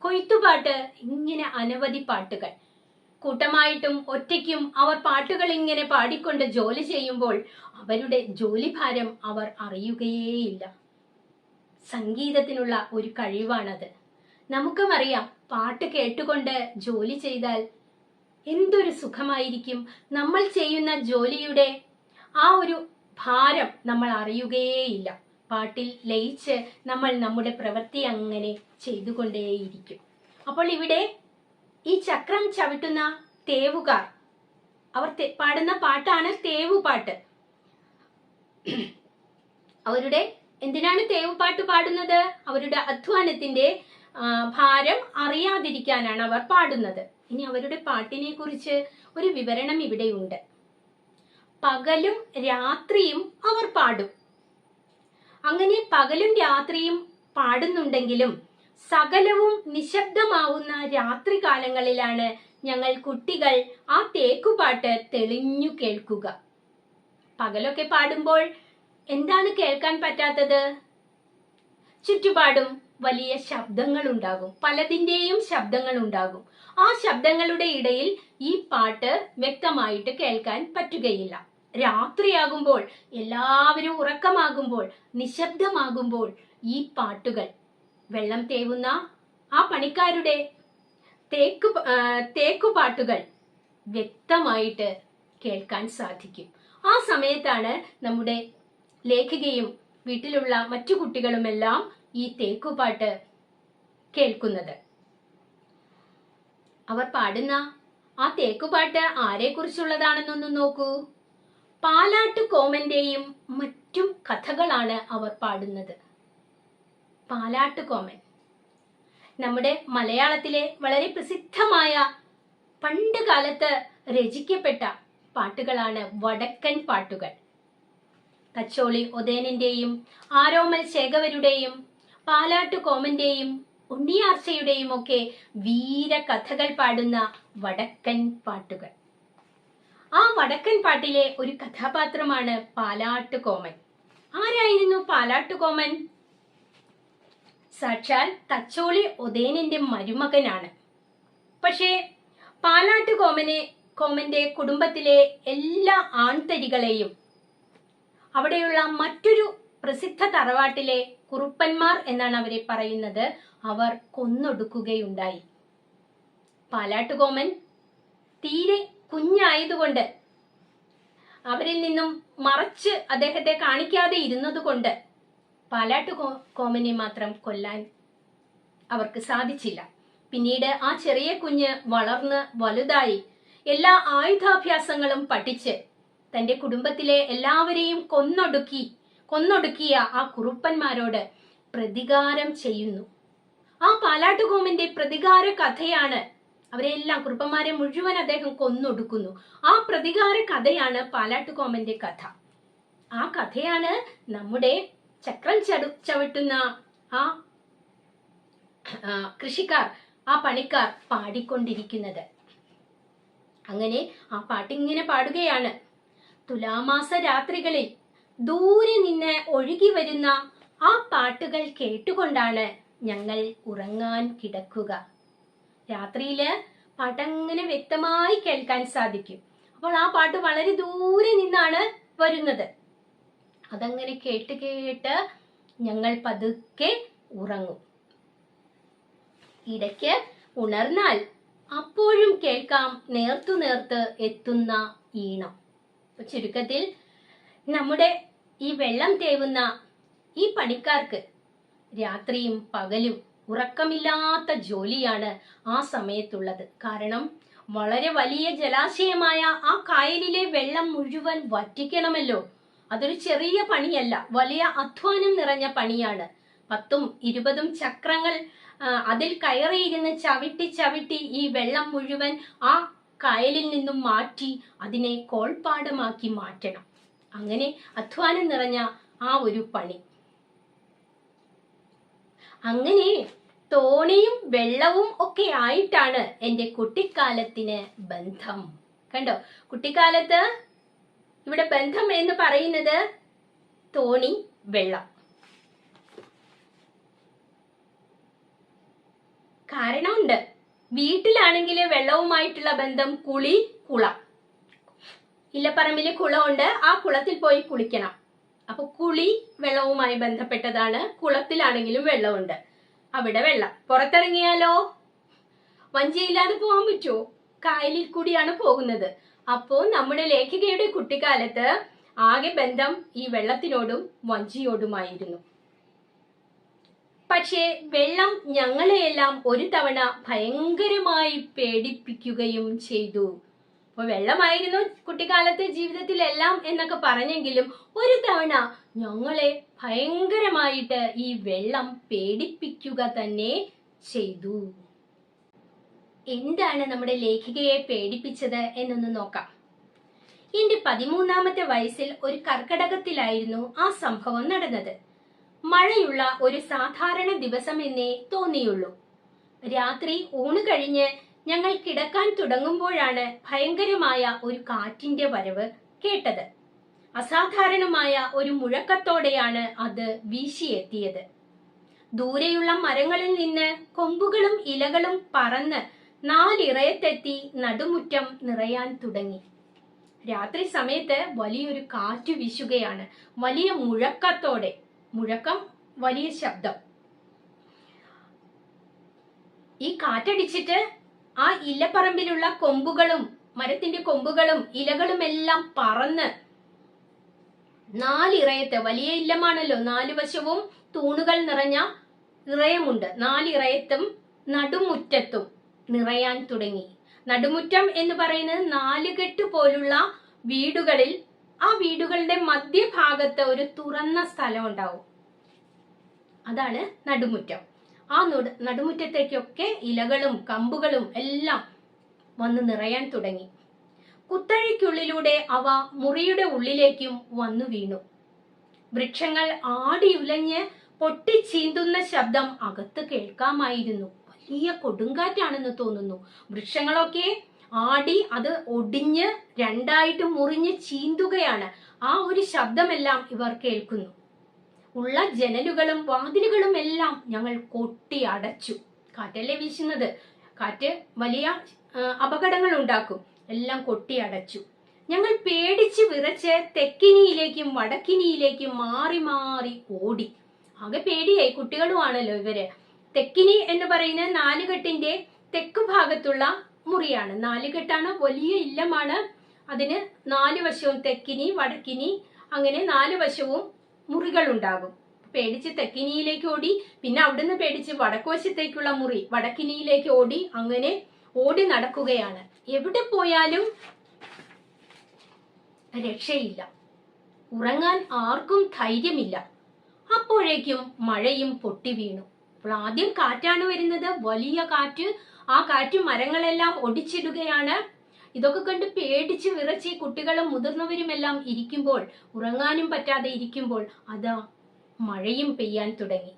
കൊയ്ത്തുപാട്ട്, ഇങ്ങനെ അനവധി പാട്ടുകൾ. കൂട്ടമായിട്ടും ഒറ്റയ്ക്കും അവർ പാട്ടുകൾ ഇങ്ങനെ പാടിക്കൊണ്ട് ജോലി ചെയ്യുമ്പോൾ അവരുടെ ജോലിഭാരം അവർ അറിയുകയേയില്ല. സംഗീതത്തിനുള്ള ഒരു കഴിവാണത്. നമുക്കും അറിയാം, പാട്ട് കേട്ടുകൊണ്ട് ജോലി ചെയ്താൽ എന്തൊരു സുഖമായിരിക്കും. നമ്മൾ ചെയ്യുന്ന ജോലിയുടെ ആ ഒരു ഭാരം നമ്മൾ അറിയുകയേയില്ല. പാട്ടിൽ ലയിച്ച് നമ്മൾ നമ്മുടെ പ്രവൃത്തി അങ്ങനെ ചെയ്തുകൊണ്ടേയിരിക്കും. അപ്പോൾ ഇവിടെ ഈ ചക്രം ചവിട്ടുന്ന തേവുകാർ അവർ പാടുന്ന പാട്ടാണ് തേവുപാട്ട്. അവരുടെ എന്തിനാണ് തേവുപാട്ട് പാടുന്നത്? അവരുടെ അധ്വാനത്തിന്റെ ഭാരം അറിയാതിരിക്കാനാണ് അവർ പാടുന്നത്. ഇനി അവരുടെ പാട്ടിനെ കുറിച്ച് ഒരു വിവരണം ഇവിടെയുണ്ട്. പകലും രാത്രിയും അവർ പാടും. അങ്ങനെ പകലും രാത്രിയും പാടുന്നുണ്ടെങ്കിലും സകലവും നിശബ്ദമാവുന്ന രാത്രി കാലങ്ങളിലാണ് ഞങ്ങൾ കുട്ടികൾ ആ തേക്കുപാട്ട് തെളിഞ്ഞു കേൾക്കുക. പകലൊക്കെ പാടുമ്പോൾ എന്താണ് കേൾക്കാൻ പറ്റാത്തത്? ചുറ്റുപാടും വലിയ ശബ്ദങ്ങൾ ഉണ്ടാകും, പലതിന്റെയും ശബ്ദങ്ങൾ ഉണ്ടാകും. ആ ശബ്ദങ്ങളുടെ ഇടയിൽ ഈ പാട്ട് വ്യക്തമായിട്ട് കേൾക്കാൻ പറ്റുകയില്ല. രാത്രിയാകുമ്പോൾ, എല്ലാവരും ഉറക്കമാകുമ്പോൾ, നിശബ്ദമാകുമ്പോൾ ഈ പാട്ടുകൾ, വെള്ളം തേവുന്ന ആ പണിക്കാരുടെ തേക്കുപാട്ടുകൾ വ്യക്തമായിട്ട് കേൾക്കാൻ സാധിക്കും. ആ സമയത്താണ് നമ്മുടെ ലേഖികയും വീട്ടിലുള്ള മറ്റു കുട്ടികളുമെല്ലാം ഈ തേക്കുപാട്ട് കേൾക്കുന്നത്. അവർ പാടുന്ന ആ തേക്കുപാട്ട് ആരെ കുറിച്ചുള്ളതാണെന്നൊന്ന് നോക്കൂ. പാലാട്ട് കോമന്റെയും മറ്റും കഥകളാണ് അവർ പാടുന്നത്. പാലാട്ട് കോമൻ നമ്മുടെ മലയാളത്തിലെ വളരെ പ്രസിദ്ധമായ പണ്ട് കാലത്ത് രചിക്കപ്പെട്ട പാട്ടുകളാണ് വടക്കൻ പാട്ടുകൾ. തച്ചോളി ഒതേനന്റെയും ആരോമൽ ശേഖവരുടെയും പാലാട്ട് കോമന്റെയും ഉണ്ണിയാർച്ചയുടെയും ഒക്കെ വീരകഥകൾ പാടുന്ന വടക്കൻ പാട്ടുകൾ. ആ വടക്കൻ പാട്ടിലെ ഒരു കഥാപാത്രമാണ് പാലാട്ട് കോമൻ. ആരായിരുന്നു പാലാട്ട് കോമൻ? സാക്ഷാൽ തച്ചോളി ഒതേനന്റെ മരുമകനാണ്. പക്ഷേ പാലാട്ട് കോമന്റെ കുടുംബത്തിലെ എല്ലാ ആൺതരികളെയും അവിടെയുള്ള മറ്റൊരു പ്രസിദ്ധ തറവാട്ടിലെ കുറുപ്പന്മാർ എന്നാണ് അവരെ പറയുന്നത്, അവർ കൊന്നൊടുക്കുകയുണ്ടായി. പാലാട്ട് കോമൻ തീരെ കുഞ്ഞായതുകൊണ്ട്, അവരിൽ നിന്നും മറച്ച് അദ്ദേഹത്തെ കാണിക്കാതെ ഇരുന്നത് കൊണ്ട് പാലാട്ട് കോമനെ മാത്രം കൊല്ലാൻ അവർക്ക് സാധിച്ചില്ല. പിന്നീട് ആ ചെറിയ കുഞ്ഞ് വളർന്ന് വലുതായി എല്ലാ ആയുധാഭ്യാസങ്ങളും പഠിച്ച് തന്റെ കുടുംബത്തിലെ എല്ലാവരെയും കൊന്നൊടുക്കിയ ആ കുറുപ്പന്മാരോട് പ്രതികാരം ചെയ്യുന്നു. ആ പാലാട്ട് കോമന്റെ പ്രതികാര കഥയാണ്, അവരെല്ലാം കുറുപ്പന്മാരെ മുഴുവൻ അദ്ദേഹം കൊന്നൊടുക്കുന്നു. ആ പ്രതികാര കഥയാണ് പാലാട്ട് കോമന്റെ കഥ. ആ കഥയാണ് നമ്മുടെ ചക്രം ചവിട്ടുന്ന ആ കൃഷിക്കാർ, ആ പണിക്കാർ പാടിക്കൊണ്ടിരിക്കുന്നത്. അങ്ങനെ ആ പാട്ടിങ്ങനെ പാടുകയാണ്. തുലാമാസ രാത്രികളിൽ ദൂരെ നിന്ന് ഒഴുകി വരുന്ന ആ പാട്ടുകൾ കേട്ടുകൊണ്ടാണ് ഞങ്ങൾ ഉറങ്ങാൻ കിടക്കുക. രാത്രിയില് പാട്ടങ്ങനെ വ്യക്തമായി കേൾക്കാൻ സാധിക്കും. അപ്പോൾ ആ പാട്ട് വളരെ ദൂരെ നിന്നാണ് വരുന്നത്. അതങ്ങനെ കേട്ട് കേട്ട് ഞങ്ങൾ പതുക്കെ ഉറങ്ങും. ഇടയ്ക്ക് ഉണർന്നാൽ അപ്പോഴും കേൾക്കാം നേർത്ത് എത്തുന്ന ഈണം. ചുരുക്കത്തിൽ നമ്മുടെ ഈ വെള്ളം തേവുന്ന ഈ പണിക്കാർക്ക് രാത്രിയും പകലും ഉറക്കമില്ലാത്ത ജോലിയാണ് ആ സമയത്തുള്ളത്. കാരണം വളരെ വലിയ ജലാശയമായ ആ കായലിലെ വെള്ളം മുഴുവൻ വറ്റിക്കണമല്ലോ. അതൊരു ചെറിയ പണിയല്ല, വലിയ അധ്വാനം നിറഞ്ഞ പണിയാണ്. 10ഉം 20ഉം ചക്രങ്ങൾ അതിൽ കയറിയിരുന്ന് ചവിട്ടി ഈ വെള്ളം മുഴുവൻ ആ കായലിൽ നിന്നും മാറ്റി അതിനെ കോൾപ്പാടമാക്കി മാറ്റണം. അങ്ങനെ അധ്വാനം നിറഞ്ഞ ആ ഒരു പണി. അങ്ങനെ തോണിയും വെള്ളവും ഒക്കെ ആയിട്ടാണ് എൻ്റെ കുട്ടിക്കാലത്തിന് ബന്ധം. കണ്ടോ, കുട്ടിക്കാലത്ത് ഇവിടെ ബന്ധം എന്ന് പറയുന്നത് തോണി, വെള്ളം. കാരണമുണ്ട്. വീട്ടിലാണെങ്കിൽ വെള്ളവുമായിട്ടുള്ള ബന്ധം കുളി, കുളം. ഇല്ലപ്പറമ്പില് കുളമുണ്ട്, ആ കുളത്തിൽ പോയി കുളിക്കണം. അപ്പൊ കുളി വെള്ളവുമായി ബന്ധപ്പെട്ടതാണ്. കുളത്തിലാണെങ്കിലും വെള്ളമുണ്ട്, അവിടെ വെള്ളം. പുറത്തിറങ്ങിയാലോ വഞ്ചിയില്ലാതെ പോകാൻ പറ്റുമോ? കായലിൽ കൂടിയാണ് പോകുന്നത്. അപ്പോ നമ്മുടെ ലേഖികയുടെ കുട്ടിക്കാലത്ത് ആകെ ബന്ധം ഈ വെള്ളത്തിനോടും വഞ്ചിയോടുമായിരുന്നു. പക്ഷേ വെള്ളം ഞങ്ങളെയെല്ലാം ഒരു തവണ ഭയങ്കരമായി പേടിപ്പിക്കുകയും ചെയ്തു. അപ്പൊ വെള്ളമായിരുന്നു കുട്ടിക്കാലത്തെ ജീവിതത്തിലെല്ലാം എന്നൊക്കെ പറഞ്ഞെങ്കിലും ഒരു തവണ ഞങ്ങളെ ഭയങ്കരമായിട്ട് ഈ വെള്ളം പേടിപ്പിക്കുക തന്നെ ചെയ്തു. എന്താണ് നമ്മുടെ ലേഖികയെ പേടിപ്പിച്ചത് എന്നൊന്ന് നോക്കാം. എന്റെ 13ാമത്തെ വയസ്സിൽ ഒരു കർക്കടകത്തിലായിരുന്നു ആ സംഭവം നടന്നത്. മഴയുള്ള ഒരു സാധാരണ ദിവസം എന്നേ തോന്നിയുള്ളൂ. രാത്രി ഊണ് കഴിഞ്ഞ് ഞങ്ങൾ കിടക്കാൻ തുടങ്ങുമ്പോഴാണ് ഭയങ്കരമായ ഒരു കാറ്റിന്റെ വരവ് കേട്ടത്. അസാധാരണമായ ഒരു മുഴക്കത്തോടെയാണ് അത് വീശിയെത്തിയത്. ദൂരെയുള്ള മരങ്ങളിൽ നിന്ന് കൊമ്പുകളും ഇലകളും പറന്ന് 4 ഇറയത്തെത്തി നടുമുറ്റം നിറയാൻ തുടങ്ങി. രാത്രി സമയത്ത് വലിയൊരു കാറ്റ് വീശുകയാണ്, വലിയ മുഴക്കത്തോടെ. മുഴക്കം, വലിയ ശബ്ദം. ഈ കാറ്റടിച്ചിട്ട് ആ ഇലപ്പറമ്പിലുള്ള കൊമ്പുകളും മരത്തിന്റെ കൊമ്പുകളും ഇലകളും എല്ലാം പറന്ന് 4 ഇറയത്ത്, വലിയ ഇല്ലമാണല്ലോ, 4 വശവും തൂണുകൾ നിറഞ്ഞ ഇറയമുണ്ട്. 4 ഇറയത്തും നടുമുറ്റത്തും നിറയാൻ തുടങ്ങി. നടുമുറ്റം എന്ന് പറയുന്നത് 4 കെട്ട് പോലുള്ള വീടുകളിൽ, ആ വീടുകളുടെ മധ്യഭാഗത്ത് ഒരു തുറന്ന സ്ഥലം ഉണ്ടാവും. അതാണ് നടുമുറ്റം. ആ നടുമുറ്റത്തേക്കൊക്കെ ഇലകളും കമ്പുകളും എല്ലാം വന്ന് നിറയാൻ തുടങ്ങി. കുത്തഴിക്കുള്ളിലൂടെ അവ മുറിയുടെ ഉള്ളിലേക്കും വന്നു വീണു. വൃക്ഷങ്ങൾ ആടിയുലഞ്ഞ് പൊട്ടിച്ചീന്തുന്ന ശബ്ദം അകത്ത് കേൾക്കാമായിരുന്നു. വലിയ കൊടുങ്കാറ്റാണെന്ന് തോന്നുന്നു. വൃക്ഷങ്ങളൊക്കെ ആടി അത് ഒടിഞ്ഞ് രണ്ടായിട്ട് മുറിഞ്ഞ് ചീന്തുകയാണ്. ആ ഒരു ശബ്ദമെല്ലാം ഇവർ കേൾക്കുന്നു. ഉള്ള ജനലുകളും വാതിലുകളും എല്ലാം ഞങ്ങൾ കൊട്ടി അടച്ചു. കാറ്റല്ലേ വീശുന്നത്, കാറ്റ് വലിയ അപകടങ്ങൾ ഉണ്ടാക്കും. എല്ലാം കൊട്ടി അടച്ചു. ഞങ്ങൾ പേടിച്ച് വിറച്ച് തെക്കിനിയിലേക്കും വടക്കിനിയിലേക്കും മാറി മാറി ഓടി. ആകെ പേടിയായി, കുട്ടികളുമാണല്ലോ ഇവര്. തെക്കിനി എന്ന് പറയുന്ന 4 കെട്ടിന്റെ തെക്ക് ഭാഗത്തുള്ള മുറിയാണ്. 4 കെട്ടാണ്, വലിയ ഇല്ലമാണ്. അതിന് 4 വശവും തെക്കിനി, വടക്കിനി, അങ്ങനെ 4 വശവും മുറികൾ ഉണ്ടാകും. പേടിച്ച് തെക്കിനിയിലേക്ക് ഓടി. പിന്നെ അവിടുന്ന് പേടിച്ച് വടക്കുവശത്തേക്കുള്ള മുറി, വടക്കിനിയിലേക്ക് ഓടി. അങ്ങനെ ഓടി നടക്കുകയാണ്. എവിടെ പോയാലും രക്ഷയില്ല. ഉറങ്ങാൻ ആർക്കും ധൈര്യമില്ല. അപ്പോഴേക്കും മഴയും പൊട്ടി വീണു. അപ്പോൾ ആദ്യം കാറ്റാണ് വരുന്നത്, വലിയ കാറ്റ്. ആ കാറ്റ് മരങ്ങളെല്ലാം ഒടിച്ചിടുകയാണ്. ഇതൊക്കെ കണ്ട് പേടിച്ച് വിറച്ച് കുട്ടികളും മുതിർന്നവരുമെല്ലാം ഇരിക്കുമ്പോൾ, ഉറങ്ങാനും പറ്റാതെ ഇരിക്കുമ്പോൾ അതാ മഴയും പെയ്യാൻ തുടങ്ങി.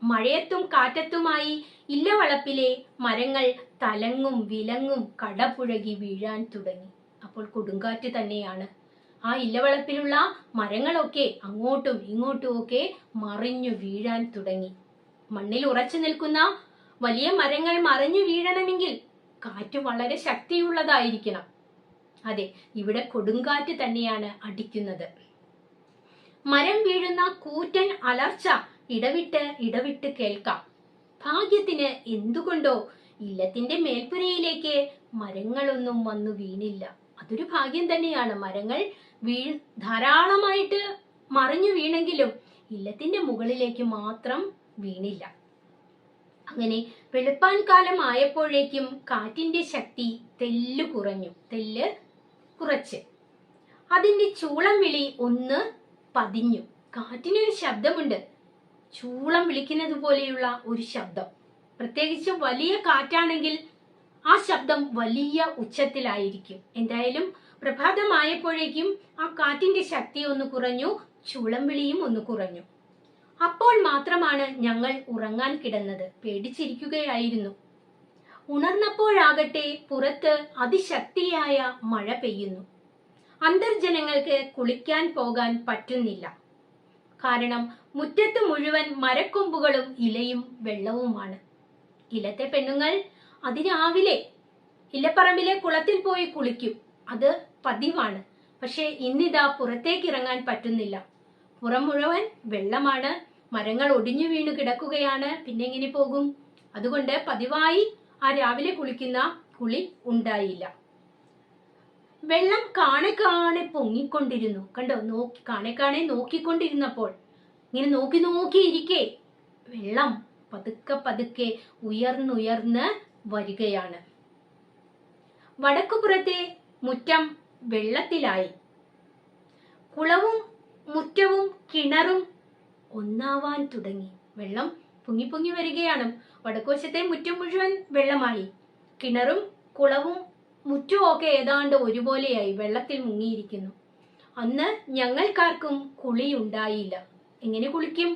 മഴയത്തും കാറ്റത്തുമായി ഇല്ലവളപ്പിലെ മരങ്ങൾ തലങ്ങും വിലങ്ങും കടപുഴകി വീഴാൻ തുടങ്ങി. അപ്പോൾ കൊടുങ്കാറ്റ് തന്നെയാണ്. ആ ഇല്ലവളപ്പിലുള്ള മരങ്ങളൊക്കെ അങ്ങോട്ടും ഇങ്ങോട്ടും ഒക്കെ മറിഞ്ഞു വീഴാൻ തുടങ്ങി. മണ്ണിൽ ഉറച്ചു നിൽക്കുന്ന വലിയ മരങ്ങൾ മറിഞ്ഞു വീഴണമെങ്കിൽ കാറ്റ് വളരെ ശക്തിയുള്ളതായിരിക്കണം. അതെ, ഇവിടെ കൊടുങ്കാറ്റ് തന്നെയാണ് അടിക്കുന്നത്. മരം വീഴുന്ന കൂറ്റൻ അലർച്ച ഇടവിട്ട് കേൾക്കാം. ഭാഗ്യത്തിന് എന്തുകൊണ്ടോ ഇല്ലത്തിന്റെ മേൽപ്പുരയിലേക്ക് മരങ്ങളൊന്നും വന്നു വീണില്ല. അതൊരു ഭാഗ്യം തന്നെയാണ്. മരങ്ങൾ ധാരാളമായിട്ട് മറിഞ്ഞു വീണെങ്കിലും ഇല്ലത്തിന്റെ മുകളിലേക്ക് മാത്രം വീണില്ല. അങ്ങനെ വെളുപ്പാൻ കാലം ആയപ്പോഴേക്കും കാറ്റിന്റെ ശക്തി തെല്ല് കുറച്ച് അതിന്റെ ചൂളം വിളി ഒന്ന് പതിഞ്ഞു. കാറ്റിനൊരു ശബ്ദമുണ്ട്, ചൂളം വിളിക്കുന്നത് പോലെയുള്ള ഒരു ശബ്ദം. പ്രത്യേകിച്ച് വലിയ കാറ്റാണെങ്കിൽ ആ ശബ്ദം വലിയ ഉച്ചത്തിലായിരിക്കും. എന്തായാലും പ്രഭാതമായപ്പോഴേക്കും ആ കാറ്റിന്റെ ശക്തി ഒന്ന് കുറഞ്ഞു, ചുളം വിളിയും ഒന്ന് കുറഞ്ഞു. അപ്പോൾ മാത്രമാണ് ഞങ്ങൾ ഉറങ്ങാൻ കിടന്നത്. പേടിച്ചിരിക്കുകയായിരുന്നു. ഉണർന്നപ്പോഴാകട്ടെ പുറത്ത് അതിശക്തിയായ മഴ പെയ്യുന്നു. അന്തർജനങ്ങൾക്ക് കുളിക്കാൻ പോകാൻ പറ്റുന്നില്ല. കാരണം മുറ്റത്ത് മുഴുവൻ മരക്കൊമ്പുകളും ഇലയും വെള്ളവുമാണ്. ഇലത്തെ പെണ്ണുങ്ങൾ അതിരാവിലെ ഇലപ്പറമ്പിലെ കുളത്തിൽ പോയി കുളിക്കും, അത് പതിവാണ്. പക്ഷെ ഇന്നിതാ പുറത്തേക്ക് ഇറങ്ങാൻ പറ്റുന്നില്ല. പുറം മുഴുവൻ വെള്ളമാണ്, മരങ്ങൾ ഒടിഞ്ഞു വീണു കിടക്കുകയാണ്. പിന്നെ എങ്ങനെ പോകും? അതുകൊണ്ട് പതിവായി ആ രാവിലെ കുളിക്കുന്ന കുളി ഉണ്ടായില്ല. വെള്ളം കാണെ കാണെ പൊങ്ങിക്കൊണ്ടിരുന്നു. കണ്ടോ? കാണെ നോക്കിക്കൊണ്ടിരുന്നപ്പോൾ ഇങ്ങനെ നോക്കിയിരിക്കെ വെള്ളം പതുക്കെ പതുക്കെ ഉയർന്നുയർന്ന് വരികയാണ്. വടക്കുപുറത്തെ മുറ്റം വെള്ളത്തിലായി. കുളവും മുറ്റവും കിണറും ഒന്നാവാൻ തുടങ്ങി. വെള്ളം പൊങ്ങി പൊങ്ങി വരികയാണ്. വടക്കുവശത്തെ മുറ്റം മുഴുവൻ വെള്ളമായി. കിണറും കുളവും മുറ്റവും ഒക്കെ ഏതാണ്ട് ഒരുപോലെയായി, വെള്ളത്തിൽ മുങ്ങിയിരിക്കുന്നു. അന്ന് ഞങ്ങൾക്കാർക്കും കുളി ഉണ്ടായില്ല. എങ്ങനെ കുളിക്കും?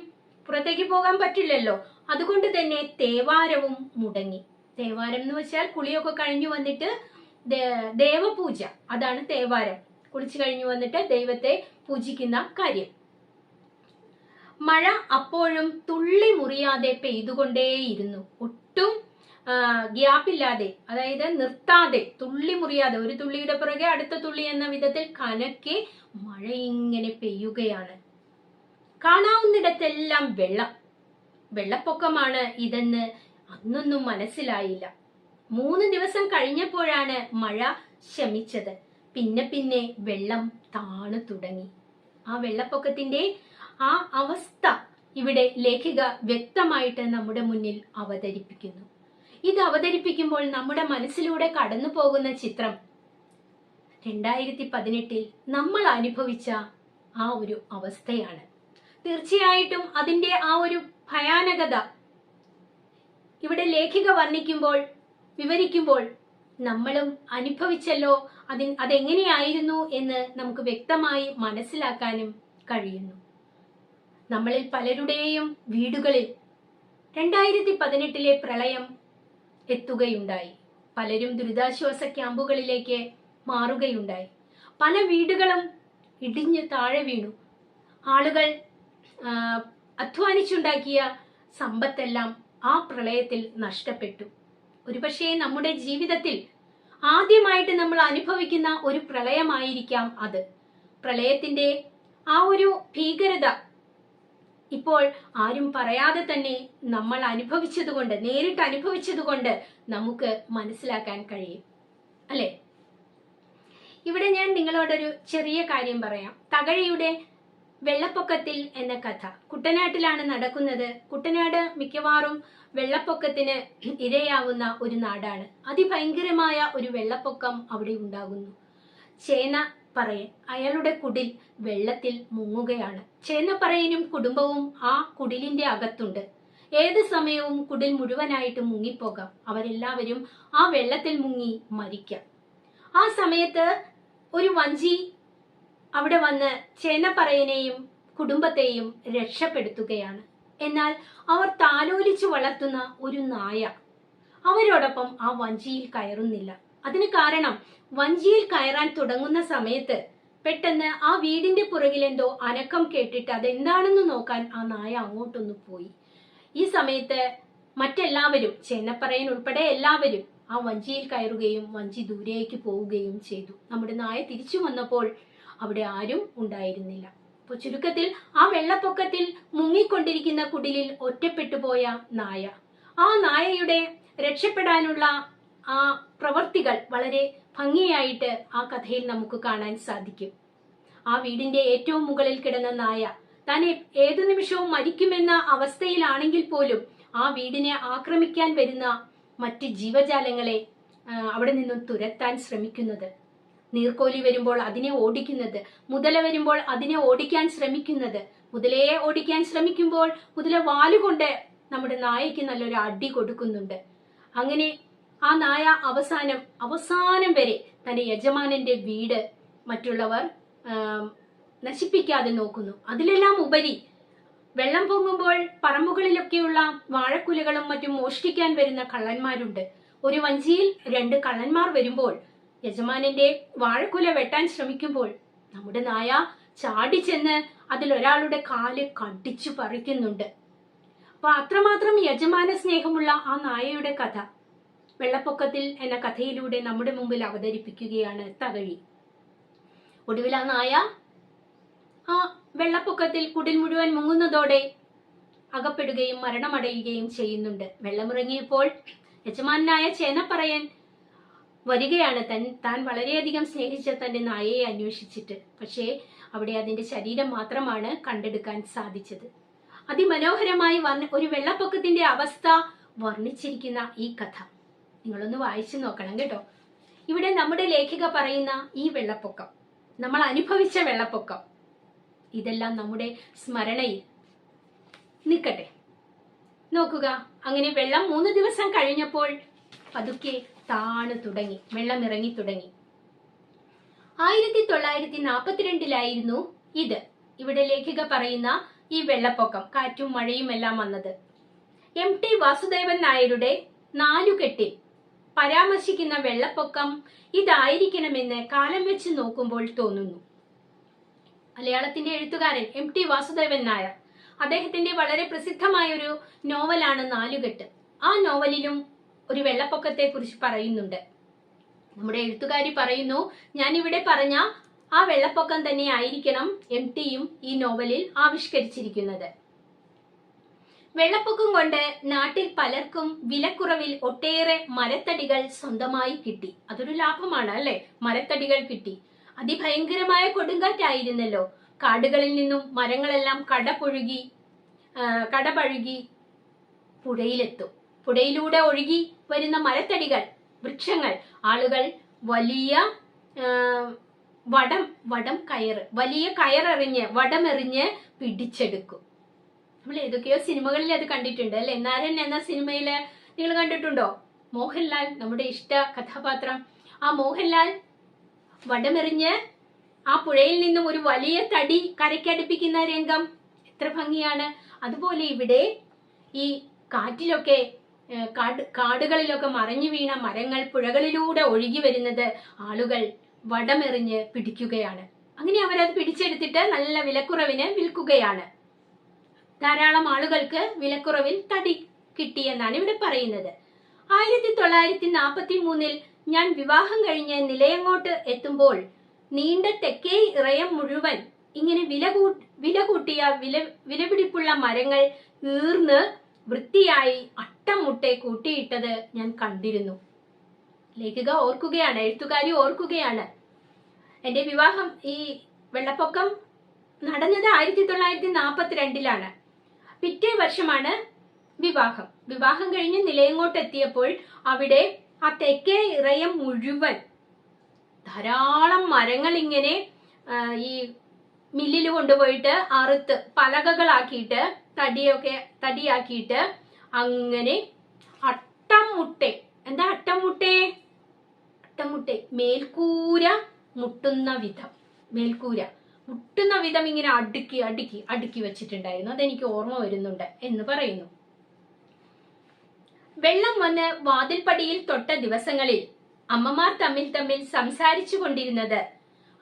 പുറത്തേക്ക് പോകാൻ പറ്റില്ലല്ലോ. അതുകൊണ്ട് തന്നെ തേവാരവും മുടങ്ങി. തേവാരം എന്ന് വെച്ചാൽ കുളിയൊക്കെ കഴിഞ്ഞു വന്നിട്ട് ദേവപൂജ, അതാണ് തേവാരം. കുളിച്ചു കഴിഞ്ഞു വന്നിട്ട് ദൈവത്തെ പൂജിക്കുന്ന കാര്യം. മഴ അപ്പോഴും തുള്ളി മുറിയാതെ പെയ്തുകൊണ്ടേയിരുന്നു. ഒട്ടും ഗ്യാപ്പില്ലാതെ, അതായത് നിർത്താതെ, തുള്ളി മുറിയാതെ, ഒരു തുള്ളിയുടെ പുറകെ അടുത്ത തുള്ളി എന്ന വിധത്തിൽ കനക്കെ മഴ ഇങ്ങനെ പെയ്യുകയാണ്. കാണാവുന്നിടത്തെല്ലാം വെള്ളം. വെള്ളപ്പൊക്കമാണ് ഇതെന്ന് അന്നൊന്നും മനസ്സിലായില്ല. 3 ദിവസം കഴിഞ്ഞപ്പോഴാണ് മഴ ശമിച്ചത്. പിന്നെ പിന്നെ വെള്ളം താണു തുടങ്ങി. ആ വെള്ളപ്പൊക്കത്തിന്റെ ആ അവസ്ഥ ഇവിടെ ലേഖിക വ്യക്തമായിട്ട് നമ്മുടെ മുന്നിൽ അവതരിപ്പിക്കുന്നു. ഇത് അവതരിപ്പിക്കുമ്പോൾ നമ്മുടെ മനസ്സിലൂടെ കടന്നു പോകുന്ന ചിത്രം 2018 നമ്മൾ അനുഭവിച്ച ആ ഒരു അവസ്ഥയാണ്. തീർച്ചയായിട്ടും അതിന്റെ ആ ഒരു ഭയാനകത ഇവിടെ ലേഖിക വർണ്ണിക്കുമ്പോൾ, വിവരിക്കുമ്പോൾ നമ്മളും അനുഭവിച്ചല്ലോ, അതെങ്ങനെയായിരുന്നു എന്ന് നമുക്ക് വ്യക്തമായി മനസ്സിലാക്കാനും കഴിയുന്നു. നമ്മളിൽ പലരുടെയും വീടുകളിൽ 2018 പ്രളയം എത്തുകയുണ്ടായി. പലരും ദുരിതാശ്വാസ ക്യാമ്പുകളിലേക്ക് മാറുകയുണ്ടായി. പല വീടുകളും ഇടിഞ്ഞ് താഴെ വീണു. ആളുകൾ അധ്വാനിച്ചുണ്ടാക്കിയ സമ്പത്തെല്ലാം ആ പ്രളയത്തിൽ നഷ്ടപ്പെട്ടു. ഒരുപക്ഷെ നമ്മുടെ ജീവിതത്തിൽ ആദ്യമായിട്ട് നമ്മൾ അനുഭവിക്കുന്ന ഒരു പ്രളയമായിരിക്കാം അത്. പ്രളയത്തിന്റെ ആ ഒരു ഭീകരത ഇപ്പോൾ ആരും പറയാതെ തന്നെ നമ്മൾ അനുഭവിച്ചതുകൊണ്ട്, നേരിട്ട് അനുഭവിച്ചതുകൊണ്ട് നമുക്ക് മനസ്സിലാക്കാൻ കഴിയും, അല്ലെ? ഇവിടെ ഞാൻ നിങ്ങളോടൊരു ചെറിയ കാര്യം പറയാം. തകഴിയുടെ വെള്ളപ്പൊക്കത്തിൽ എന്ന കഥ കുട്ടനാട്ടിലാണ് നടക്കുന്നത്. കുട്ടനാട് മിക്കവാറും വെള്ളപ്പൊക്കത്തിന് ഇരയാവുന്ന ഒരു നാടാണ്. അതിഭയങ്കരമായ ഒരു വെള്ളപ്പൊക്കം അവിടെ ഉണ്ടാകുന്നു. ചേന്നപ്പറയൻ, അയാളുടെ കുടിൽ വെള്ളത്തിൽ മുങ്ങുകയാണ്. ചേന്നപ്പറയനും കുടുംബവും ആ കുടിലിന്റെ അകത്തുണ്ട്. ഏത് സമയവും കുടിൽ മുഴുവനായിട്ട് മുങ്ങിപ്പോകാം. അവരെല്ലാവരും ആ വെള്ളത്തിൽ മുങ്ങി മരിക്കാം. ആ സമയത്ത് ഒരു വഞ്ചി അവിടെ വന്ന് ചേന്നപ്പറയനെയും കുടുംബത്തെയും രക്ഷപ്പെടുത്തുകയാണ്. എന്നാൽ അവർ താലോലിച്ചു വളർത്തുന്ന ഒരു നായ അവരോടൊപ്പം ആ വഞ്ചിയിൽ കയറുന്നില്ല. അതിന് കാരണം, വഞ്ചിയിൽ കയറാൻ തുടങ്ങുന്ന സമയത്ത് പെട്ടെന്ന് ആ വീടിന്റെ പുറകിലെന്തോ അനക്കം കേട്ടിട്ട് അതെന്താണെന്ന് നോക്കാൻ ആ നായ അങ്ങോട്ടൊന്ന് പോയി. ഈ സമയത്ത് മറ്റെല്ലാവരും, ചേന്നപ്പറയൻ ഉൾപ്പെടെ എല്ലാവരും ആ വഞ്ചിയിൽ കയറുകയും വഞ്ചി ദൂരേക്ക് പോവുകയും ചെയ്തു. നമ്മുടെ നായ തിരിച്ചു വന്നപ്പോൾ അവിടെ ആരും ഉണ്ടായിരുന്നില്ല. അപ്പൊ ചുരുക്കത്തിൽ ആ വെള്ളപ്പൊക്കത്തിൽ മുങ്ങിക്കൊണ്ടിരിക്കുന്ന കുടിലിൽ ഒറ്റപ്പെട്ടുപോയ നായ, ആ നായയുടെ രക്ഷപ്പെടാനുള്ള ആ പ്രവർത്തികൾ വളരെ ഭംഗിയായിട്ട് ആ കഥയിൽ നമുക്ക് കാണാൻ സാധിക്കും. ആ വീടിന്റെ ഏറ്റവും മുകളിൽ കിടന്ന നായ താൻ ഏതു നിമിഷവും മരിക്കുമെന്ന അവസ്ഥയിലാണെങ്കിൽ പോലും ആ വീടിനെ ആക്രമിക്കാൻ വരുന്ന മറ്റ് ജീവജാലങ്ങളെ അവിടെ നിന്നും തുരത്താൻ ശ്രമിക്കുന്നത്, നീർക്കോലി വരുമ്പോൾ അതിനെ ഓടിക്കുന്നത്, മുതല വരുമ്പോൾ അതിനെ ഓടിക്കാൻ ശ്രമിക്കുന്നത്, മുതലയെ ഓടിക്കാൻ ശ്രമിക്കുമ്പോൾ മുതല വാലുകൊണ്ട് നമ്മുടെ നായയ്ക്ക് നല്ലൊരു അടി കൊടുക്കുന്നുണ്ട്. അങ്ങനെ ആ നായ അവസാനം വരെ തന്റെ യജമാനന്റെ വീട് മറ്റുള്ളവർ നശിപ്പിക്കാതെ നോക്കുന്നു. അതിലെല്ലാം ഉപരി വെള്ളം പൊങ്ങുമ്പോൾ പറമ്പുകളിലൊക്കെയുള്ള വാഴക്കുലകളും മറ്റും മോഷ്ടിക്കാൻ വരുന്ന കള്ളന്മാരുണ്ട്. ഒരു വഞ്ചിയിൽ 2 കള്ളന്മാർ വരുമ്പോൾ യജമാനന്റെ വാഴക്കുല വെട്ടാൻ ശ്രമിക്കുമ്പോൾ നമ്മുടെ നായ ചാടി ചെന്ന് അതിലൊരാളുടെ കാല് കടിച്ചു പറിക്കുന്നുണ്ട്. അപ്പൊ അത്രമാത്രം യജമാന സ്നേഹമുള്ള ആ നായയുടെ കഥ വെള്ളപ്പൊക്കത്തിൽ എന്ന കഥയിലൂടെ നമ്മുടെ മുമ്പിൽ അവതരിപ്പിക്കുകയാണ് തകഴി. ഒടുവിൽ ആ നായ ആ വെള്ളപ്പൊക്കത്തിൽ കുടിൽ മുഴുവൻ മുങ്ങുന്നതോടെ അകപ്പെടുകയും മരണമടയുകയും ചെയ്യുന്നുണ്ട്. വെള്ളമിറങ്ങിയപ്പോൾ യജമാനായ ചേനപ്പറയൻ വരികയാണ് താൻ വളരെയധികം സ്നേഹിച്ച തന്റെ നായയെ അന്വേഷിച്ചിട്ട്. പക്ഷേ അവിടെ അതിന്റെ ശരീരം മാത്രമാണ് കണ്ടെടുക്കാൻ സാധിച്ചത്. അതിമനോഹരമായി ഒരു വെള്ളപ്പൊക്കത്തിന്റെ അവസ്ഥ വർണ്ണിച്ചിരിക്കുന്ന ഈ കഥ നിങ്ങളൊന്ന് വായിച്ചു നോക്കണം കേട്ടോ. ഇവിടെ നമ്മുടെ ലേഖിക പറയുന്ന ഈ വെള്ളപ്പൊക്കം, നമ്മൾ അനുഭവിച്ച വെള്ളപ്പൊക്കം, ഇതെല്ലാം നമ്മുടെ സ്മരണയിൽ നിൽക്കട്ടെ. നോക്കുക, അങ്ങനെ വെള്ളം 3 ദിവസം കഴിഞ്ഞപ്പോൾ പതുക്കെ താണു തുടങ്ങി, വെള്ളം ഇറങ്ങി തുടങ്ങി. 1942 ഇത്. ഇവിടെ ലേഖിക പറയുന്ന ഈ വെള്ളപ്പൊക്കം, കാറ്റും മഴയും എല്ലാം വന്നത് MT വാസുദേവൻ നായരുടെ 4 കെട്ടിൽ പരാമർശിക്കുന്ന വെള്ളപ്പൊക്കം ഇതായിരിക്കണമെന്ന് കാലം വെച്ച് നോക്കുമ്പോൾ തോന്നുന്നു. മലയാളത്തിന്റെ എഴുത്തുകാരൻ MT വാസുദേവൻ നായർ, അദ്ദേഹത്തിന്റെ വളരെ പ്രസിദ്ധമായ ഒരു നോവലാണ് 4 കെട്ട്. ആ നോവലിലും ഒരു വെള്ളപ്പൊക്കത്തെ കുറിച്ച് പറയുന്നുണ്ട്. നമ്മുടെ എഴുത്തുകാരി പറയുന്നു, ഞാനിവിടെ പറഞ്ഞ ആ വെള്ളപ്പൊക്കം തന്നെ ആയിരിക്കണം MTയും ഈ നോവലിൽ ആവിഷ്കരിച്ചിരിക്കുന്നത്. വെള്ളപ്പൊക്കം കൊണ്ട് നാട്ടിൽ പലർക്കും വിലക്കുറവിൽ ഒട്ടേറെ മരത്തടികൾ സ്വന്തമായി കിട്ടി. അതൊരു ലാഭമാണ് അല്ലെ? മരത്തടികൾ കിട്ടി. അതിഭയങ്കരമായ കൊടുങ്കാറ്റായിരുന്നല്ലോ. കാടുകളിൽ നിന്നും മരങ്ങളെല്ലാം കടപഴുകി പുഴയിലെത്തും. പുഴയിലൂടെ ഒഴുകി വരുന്ന മരത്തടികൾ, വൃക്ഷങ്ങൾ ആളുകൾ വലിയ വലിയ കയറെറിഞ്ഞ് വടമെറിഞ്ഞ് പിടിച്ചെടുക്കും. നമ്മൾ ഏതൊക്കെയോ സിനിമകളിൽ അത് കണ്ടിട്ടുണ്ട് അല്ലെ? നാരൻ എന്ന സിനിമയില് നിങ്ങൾ കണ്ടിട്ടുണ്ടോ? മോഹൻലാൽ, നമ്മുടെ ഇഷ്ട കഥാപാത്രം, ആ മോഹൻലാൽ വടമെറിഞ്ഞ് ആ പുഴയിൽ നിന്നും ഒരു വലിയ തടി കരയ്ക്കടുപ്പിക്കുന്ന രംഗം എത്ര ഭംഗിയാണ്. അതുപോലെ ഇവിടെ ഈ കാറ്റിലൊക്കെ കാടുകളിലൊക്കെ മറഞ്ഞു വീണ മരങ്ങൾ പുഴകളിലൂടെ ഒഴുകി വരുന്നത് ആളുകൾ വടമെറിഞ്ഞ് പിടിക്കുകയാണ്. അങ്ങനെ അവരത് പിടിച്ചെടുത്തിട്ട് നല്ല വിലക്കുറവിന് വിൽക്കുകയാണ്. ധാരാളം ആളുകൾക്ക് വിലക്കുറവിൽ തടി കിട്ടിയെന്നാണ് ഇവിടെ പറയുന്നത്. 1943 ഞാൻ വിവാഹം കഴിഞ്ഞ് നിലയങ്ങോട്ട് എത്തുമ്പോൾ നീണ്ട തെക്കേ ഇറയം മുഴുവൻ ഇങ്ങനെ വില കൂട്ടിയ വിലപിടിപ്പുള്ള മരങ്ങൾ ഈർന്ന് വൃത്തിയായി അട്ടം മുട്ടെ കൂട്ടിയിട്ടത് ഞാൻ കണ്ടിരുന്നു. ലേഖിക ഓർക്കുകയാണ്, എഴുത്തുകാരി ഓർക്കുകയാണ്. എന്റെ വിവാഹം, ഈ വെള്ളപ്പൊക്കം നടന്നത് 1942 പിറ്റേ വർഷമാണ് വിവാഹം. വിവാഹം കഴിഞ്ഞ് നിലയങ്ങോട്ട് എത്തിയപ്പോൾ അവിടെ ആ തെക്കേ ഇറയം മുഴുവൻ ധാരാളം മരങ്ങൾ ഇങ്ങനെ ഈ മില്ലിൽ കൊണ്ടുപോയിട്ട് അറുത്ത് പലകകളാക്കിയിട്ട് തടിയാക്കിയിട്ട് അങ്ങനെ അട്ടംമുട്ടെ, എന്താ അട്ടംമുട്ടെ? മേൽക്കൂര മുട്ടുന്ന വിധം ഇങ്ങനെ അടുക്കി വെച്ചിട്ടുണ്ടായിരുന്നു. അതെനിക്ക് ഓർമ്മ വരുന്നുണ്ട് എന്ന് പറയുന്നു. വെള്ളം വന്ന് വാതിൽപ്പടിയിൽ തൊട്ട ദിവസങ്ങളിൽ അമ്മമാർ തമ്മിൽ സംസാരിച്ചു കൊണ്ടിരുന്നത്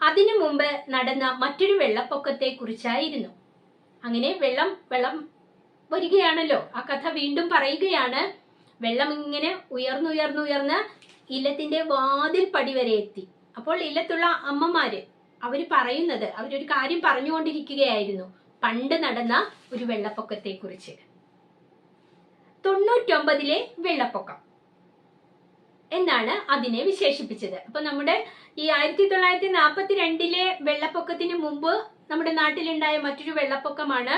അതിനു മുമ്പ് നടന്ന മറ്റൊരു വെള്ളപ്പൊക്കത്തെ കുറിച്ചായിരുന്നു. അങ്ങനെ വെള്ളം വരികയാണല്ലോ. ആ കഥ വീണ്ടും പറയുകയാണ്. വെള്ളം ഇങ്ങനെ ഉയർന്നുയർന്ന് ഇല്ലത്തിന്റെ വാതിൽപ്പടി വരെ എത്തി. അപ്പോൾ ഇല്ലത്തുള്ള അമ്മമാര് അവരൊരു കാര്യം പറഞ്ഞുകൊണ്ടിരിക്കുകയായിരുന്നു, പണ്ട് നടന്ന ഒരു വെള്ളപ്പൊക്കത്തെ കുറിച്ച്. 99 വെള്ളപ്പൊക്കം എന്നാണ് അതിനെ വിശേഷിപ്പിച്ചത്. അപ്പൊ നമ്മുടെ ഈ 1942 വെള്ളപ്പൊക്കത്തിന് മുമ്പ് നമ്മുടെ നാട്ടിലുണ്ടായ മറ്റൊരു വെള്ളപ്പൊക്കമാണ്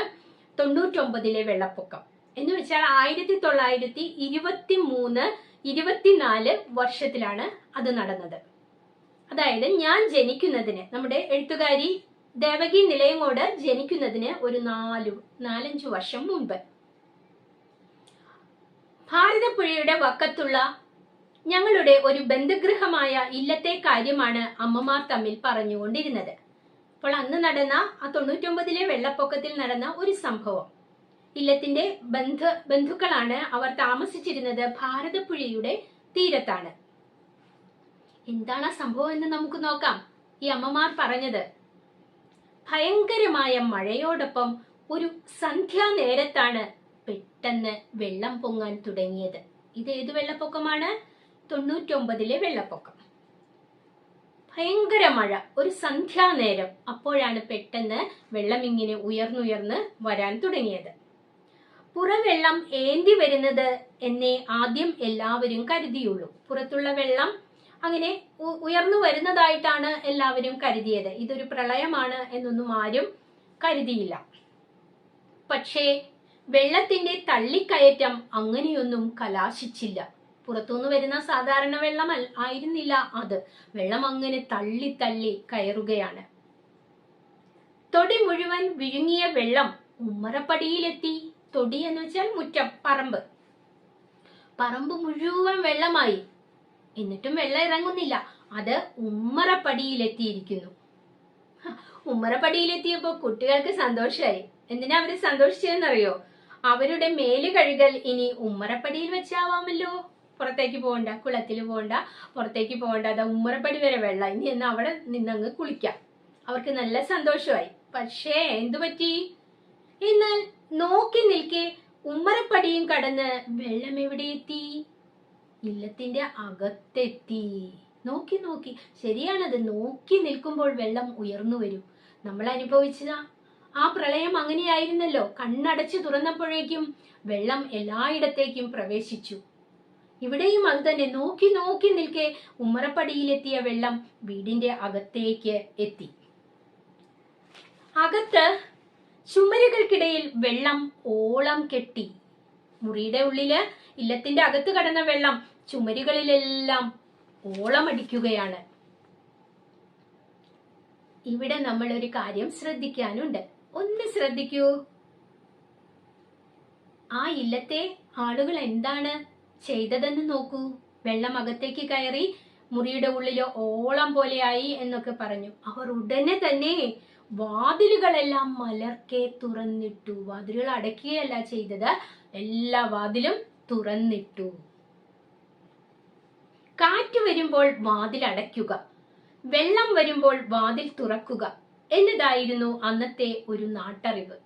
99 വെള്ളപ്പൊക്കം. എന്ന് വെച്ചാൽ 1923-24 വർഷത്തിലാണ് അത് നടന്നത്. അതായത് ഞാൻ ജനിക്കുന്നതിന്, നമ്മുടെ എഴുത്തുകാരി ദേവകി നിലയങ്ങോട് ജനിക്കുന്നതിന് ഒരു 4-5 വർഷം മുൻപ്. ഭാരതപ്പുഴയുടെ വക്കത്തുള്ള ഞങ്ങളുടെ ഒരു ബന്ധുഗൃഹമായ ഇല്ലത്തെ കാര്യമാണ് അമ്മമാർ തമ്മിൽ പറഞ്ഞുകൊണ്ടിരുന്നത്. അപ്പോൾ അന്ന് നടന്ന ആ 99-ലെ വെള്ളപ്പൊക്കത്തിൽ നടന്ന ഒരു സംഭവം. ഇല്ലത്തിന്റെ ബന്ധുക്കളാണ്. അവർ താമസിച്ചിരുന്നത് ഭാരതപ്പുഴയുടെ തീരത്താണ്. എന്താണ് ആ സംഭവം എന്ന് നമുക്ക് നോക്കാം. ഈ അമ്മമാർ പറഞ്ഞത്, ഭയങ്കരമായ മഴയോടൊപ്പം ഒരു സന്ധ്യാനേരത്താണ് പെട്ടെന്ന് വെള്ളം പൊങ്ങാൻ തുടങ്ങിയത്. ഇത് ഏത് വെള്ളപ്പൊക്കമാണ്? 99-ലെ വെള്ളപ്പൊക്കം. ഭയങ്കര മഴ, ഒരു സന്ധ്യാനേരം. അപ്പോഴാണ് പെട്ടെന്ന് വെള്ളം ഇങ്ങനെ ഉയർന്നുയർന്ന് വരാൻ തുടങ്ങിയത്. പുറവെള്ളം ഏന്തി വരുന്നത് എന്നേ ആദ്യം എല്ലാവരും കരുതിയുള്ളൂ. പുറത്തുള്ള വെള്ളം അങ്ങനെ ഉയർന്നു വരുന്നതായിട്ടാണ് എല്ലാവരും കരുതിയത്. ഇതൊരു പ്രളയമാണ് എന്നൊന്നും ആരും കരുതിയില്ല. പക്ഷേ വെള്ളത്തിന്റെ തള്ളിക്കയറ്റം അങ്ങനെയൊന്നും കലാശിച്ചില്ല. പുറത്തുനിന്ന് വരുന്ന സാധാരണ വെള്ളം ആയിരുന്നില്ല അത്. വെള്ളം അങ്ങനെ തള്ളി തള്ളി കയറുകയാണ്. തൊടി മുഴുവൻ വിഴുങ്ങിയ വെള്ളം ഉമ്മറപ്പടിയിലെത്തി. തൊടി എന്ന് വെച്ചാൽ മുറ്റം, പറമ്പ്. പറമ്പ് മുഴുവൻ വെള്ളമായി. എന്നിട്ടും വെള്ളം ഇറങ്ങുന്നില്ല. അത് ഉമ്മറപ്പടിയിലെത്തിയിരിക്കുന്നു. ഉമ്മറപ്പടിയിലെത്തിയപ്പോ കുട്ടികൾക്ക് സന്തോഷമായി. എന്തിനാ അവര് സന്തോഷിച്ചതെന്നറിയോ? അവരുടെ മേല് കഴുകൽ ഇനി ഉമ്മറപ്പടിയിൽ വെച്ചാവാമല്ലോ. പുറത്തേക്ക് പോകണ്ട, കുളത്തിൽ പോകണ്ട, പുറത്തേക്ക് പോകണ്ട, അത് ഉമ്മറപ്പടി വരെ വെള്ളം. ഇനി എന്നാ അവിടെ നിന്നങ്ങ് കുളിക്കാം. അവർക്ക് നല്ല സന്തോഷമായി. പക്ഷേ എന്തു പറ്റി? എന്നാൽ നോക്കി നിൽക്കെ ഉമ്മറപ്പടിയും കടന്ന് വെള്ളം എവിടെ എത്തി? ഇല്ലത്തിന്റെ അകത്തെത്തി. നോക്കി നോക്കി, ശരിയാണത്. നോക്കി നിൽക്കുമ്പോൾ വെള്ളം ഉയർന്നു വരും. നമ്മൾ അനുഭവിച്ച ആ പ്രളയം അങ്ങനെയായിരുന്നല്ലോ. കണ്ണടച്ച് തുറന്നപ്പോഴേക്കും വെള്ളം എല്ലായിടത്തേക്കും പ്രവേശിച്ചു. ഇവിടെയും അത് തന്നെ. നോക്കി നോക്കി നിൽക്കെ ഉമ്മറപ്പടിയിലെത്തിയ വെള്ളം വീടിന്റെ അകത്തേക്ക് എത്തി. അകത്ത് ചുമരുകൾക്കിടയിൽ വെള്ളം ഓളം കെട്ടി. മുറിയുടെ ഉള്ളില്, ഇല്ലത്തിന്റെ അകത്ത് കടന്ന വെള്ളം ചുമരുകളിലെല്ലാം ഓളമടിക്കുകയാണ്. ഇവിടെ നമ്മൾ ഒരു കാര്യം ശ്രദ്ധിക്കാനുണ്ട്. ഒന്ന് ശ്രദ്ധിക്കൂ. ആ ഇല്ലത്തെ ആളുകൾ എന്താണ് ചെയ്തതെന്ന് നോക്കൂ. വെള്ളം അകത്തേക്ക് കയറി, മുറിയുടെ ഉള്ളില് ഓളം പോലെയായി എന്നൊക്കെ പറഞ്ഞു. അവർ ഉടനെ തന്നെ വാതിലുകളെല്ലാം മലർക്കെ തുറന്നിട്ടു. വാതിലുകൾ അടയ്ക്കുകയല്ല ചെയ്തത്, എല്ലാ വാതിലും തുറന്നിട്ടു. കാറ്റ് വരുമ്പോൾ വാതിൽ അടയ്ക്കുക, വെള്ളം വരുമ്പോൾ വാതിൽ തുറക്കുക എന്നതായിരുന്നു അന്നത്തെ ഒരു നാട്ടറിവ്.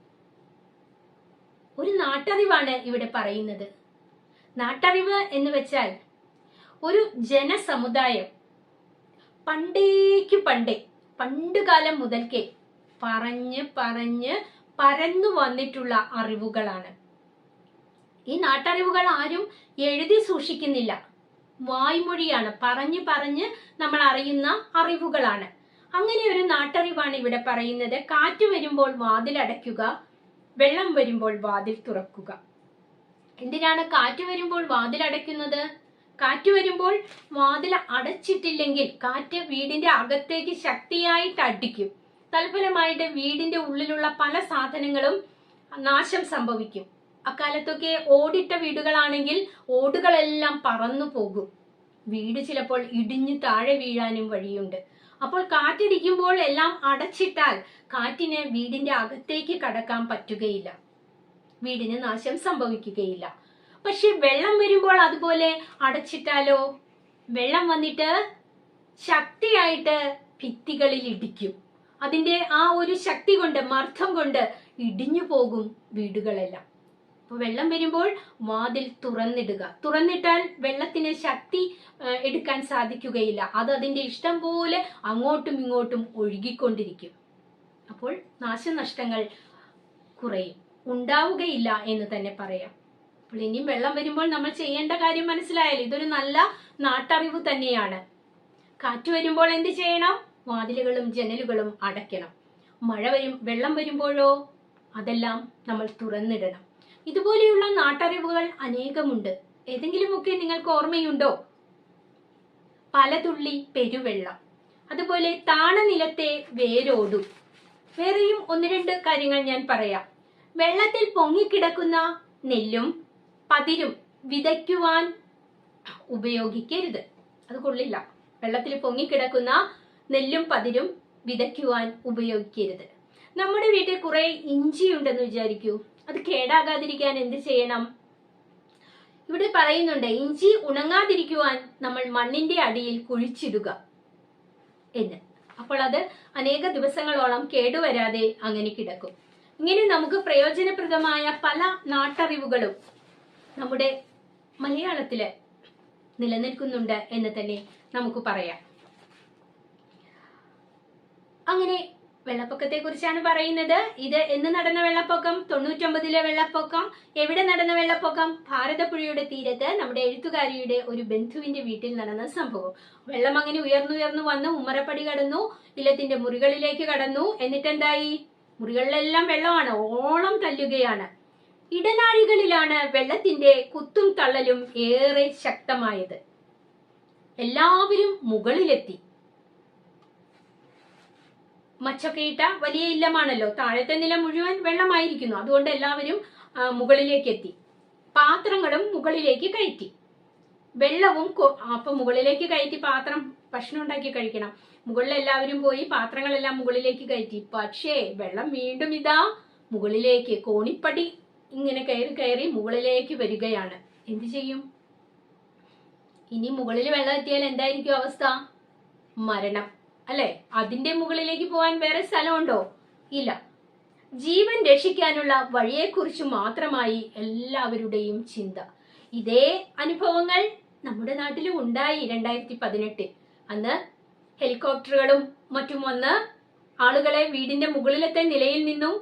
ഒരു നാട്ടറിവാണ് ഇവിടെ പറയുന്നത്. നാട്ടറിവ് എന്ന് വെച്ചാൽ ഒരു ജനസമുദായം പണ്ടുകാലം മുതൽക്കേ പറഞ്ഞ് പരന്നു വന്നിട്ടുള്ള അറിവുകളാണ്. ഈ നാട്ടറിവുകൾ ആരും എഴുതി സൂക്ഷിക്കുന്നില്ല. വായ്മൊഴിയാണ്. പറഞ്ഞ് നമ്മൾ അറിയുന്ന അറിവുകളാണ്. അങ്ങനെ ഒരു നാട്ടറിവാണ് ഇവിടെ പറയുന്നത്. കാറ്റ് വരുമ്പോൾ വാതിൽ അടയ്ക്കുക, വെള്ളം വരുമ്പോൾ വാതിൽ തുറക്കുക. എന്തിനാണ് കാറ്റ് വരുമ്പോൾ വാതിൽ അടയ്ക്കുന്നത്? കാറ്റ് വരുമ്പോൾ വാതിൽ അടച്ചിട്ടില്ലെങ്കിൽ കാറ്റ് വീടിന്റെ അകത്തേക്ക് ശക്തിയായിട്ട് അടിക്കും. തൽഫലമായിട്ട് വീടിന്റെ ഉള്ളിലുള്ള പല സാധനങ്ങളും നാശം സംഭവിക്കും. അക്കാലത്തൊക്കെ ഓടിട്ട വീടുകളാണെങ്കിൽ ഓടുകളെല്ലാം പറന്നു പോകും. വീട് ചിലപ്പോൾ ഇടിഞ്ഞു താഴെ വീഴാനും വഴിയുണ്ട്. അപ്പോൾ കാറ്റടിക്കുമ്പോൾ എല്ലാം അടച്ചിട്ടാൽ കാറ്റിന് വീടിന്റെ അകത്തേക്ക് കടക്കാൻ പറ്റുകയില്ല, വീടിന് നാശം സംഭവിക്കുകയില്ല. പക്ഷെ വെള്ളം വരുമ്പോൾ അതുപോലെ അടച്ചിട്ടാലോ? വെള്ളം വന്നിട്ട് ശക്തിയായിട്ട് ഭിത്തികളിൽ ഇടിക്കും. അതിന്റെ ആ ഒരു ശക്തി കൊണ്ട്, മർദ്ദം കൊണ്ട് ഇടിഞ്ഞു പോകും വീടുകളെല്ലാം. അപ്പൊ വെള്ളം വരുമ്പോൾ വാതിൽ തുറന്നിടുക. തുറന്നിട്ടാൽ വെള്ളത്തിന് ശക്തി എടുക്കാൻ സാധിക്കുകയില്ല. അത് അതിന്റെ ഇഷ്ടം പോലെ അങ്ങോട്ടും ഇങ്ങോട്ടും ഒഴുകിക്കൊണ്ടിരിക്കും. അപ്പോൾ നാശനഷ്ടങ്ങൾ കുറയും, ഉണ്ടാവുകയില്ല എന്ന് തന്നെ പറയാം. അപ്പോൾ ഇനിയും വെള്ളം വരുമ്പോൾ നമ്മൾ ചെയ്യേണ്ട കാര്യം മനസ്സിലായാലും ഇതൊരു നല്ല നാട്ടറിവ് തന്നെയാണ്. കാറ്റ് വരുമ്പോൾ എന്ത് ചെയ്യണം? വാതിലുകളും ജനലുകളും അടയ്ക്കണം. വെള്ളം വരുമ്പോഴോ അതെല്ലാം നമ്മൾ തുറന്നിടണം. ഇതുപോലെയുള്ള നാട്ടറിവുകൾ അനേകമുണ്ട്. ഏതെങ്കിലുമൊക്കെ നിങ്ങൾക്ക് ഓർമ്മയുണ്ടോ? പലതുള്ളി പെരുവെള്ളം, അതുപോലെ താണനിലത്തെ വേരോടും. വേറെയും ഒന്ന് രണ്ട് കാര്യങ്ങൾ ഞാൻ പറയാം. വെള്ളത്തിൽ പൊങ്ങിക്കിടക്കുന്ന നെല്ലും പതിരും വിതയ്ക്കുവാൻ ഉപയോഗിക്കരുത്. അത് കൊള്ളില്ല. വെള്ളത്തിൽ പൊങ്ങിക്കിടക്കുന്ന നെല്ലും പതിരും വിതയ്ക്കുവാൻ ഉപയോഗിക്കരുത്. നമ്മുടെ വീട്ടിൽ കുറെ ഇഞ്ചി ഉണ്ടെന്ന് വിചാരിക്കൂ. അത് കേടാകാതിരിക്കാൻ എന്ത് ചെയ്യണം? ഇവിടെ പറയുന്നുണ്ട്, ഇഞ്ചി ഉണങ്ങാതിരിക്കുവാൻ നമ്മൾ മണ്ണിന്റെ അടിയിൽ കുഴിച്ചിടുക എന്ന്. അപ്പോൾ അത് അനേക ദിവസങ്ങളോളം കേടുവരാതെ അങ്ങനെ കിടക്കും. ഇങ്ങനെ നമുക്ക് പ്രയോജനപ്രദമായ പല നാട്ടറിവുകളും നമ്മുടെ മലയാളത്തില് നിലനിൽക്കുന്നുണ്ട് എന്ന് തന്നെ നമുക്ക് പറയാം. അങ്ങനെ വെള്ളപ്പൊക്കത്തെ കുറിച്ചാണ് പറയുന്നത്. ഇത് എന്ന് നടന്ന വെള്ളപ്പൊക്കം? 99-ലെ വെള്ളപ്പൊക്കം. എവിടെ നടന്ന വെള്ളപ്പൊക്കം? ഭാരതപ്പുഴയുടെ തീരത്ത് നമ്മുടെ എഴുത്തുകാരിയുടെ ഒരു ബന്ധുവിന്റെ വീട്ടിൽ നടന്ന സംഭവം. വെള്ളം അങ്ങനെ ഉയർന്നുയർന്നു വന്ന് ഉമ്മറപ്പടി കടന്നു, ഇല്ലത്തിന്റെ മുറികളിലേക്ക് കടന്നു. എന്നിട്ടെന്തായി? മുറികളിലെല്ലാം വെള്ളമാണ്, ഓളം തല്ലുകയാണ്. ഇടനാഴികളിലാണ് വെള്ളത്തിന്റെ കുത്തും തള്ളലും ഏറെ ശക്തമായത്. എല്ലാവരും മുകളിലെത്തി. മച്ചൊക്കെ ഇട്ട വലിയ ഇല്ലമാണല്ലോ, താഴത്തെ നില മുഴുവൻ വെള്ളമായിരിക്കുന്നു. അതുകൊണ്ട് എല്ലാവരും മുകളിലേക്ക് എത്തി. പാത്രങ്ങളും മുകളിലേക്ക് കയറ്റി. വെള്ളവും അപ്പൊ മുകളിലേക്ക് കയറ്റി പാത്രം ഭക്ഷണം ഉണ്ടാക്കി കഴിക്കണം. മുകളിൽ എല്ലാവരും പോയി പാത്രങ്ങളെല്ലാം മുകളിലേക്ക് കയറ്റി. പക്ഷേ വെള്ളം വീണ്ടും ഇതാ മുകളിലേക്ക് കോണിപ്പടി ഇങ്ങനെ കയറി കയറി മുകളിലേക്ക് വരികയാണ്. എന്തു ചെയ്യും? ഇനി മുകളിൽ വെള്ളം എത്തിയാൽ എന്തായിരിക്കും അവസ്ഥ? മരണം അല്ലെ? അതിന്റെ മുകളിലേക്ക് പോകാൻ വേറെ സ്ഥലമുണ്ടോ? ഇല്ല. ജീവൻ രക്ഷിക്കാനുള്ള വഴിയെക്കുറിച്ച് മാത്രമായി എല്ലാവരുടെയും ചിന്ത. ഇതേ അനുഭവങ്ങൾ നമ്മുടെ നാട്ടിലും ഉണ്ടായി 2018. അന്ന് ഹെലികോപ്റ്ററുകളും മറ്റും വന്ന് ആളുകളെ വീടിന്റെ മുകളിലത്തെ നിലയിൽ നിന്നും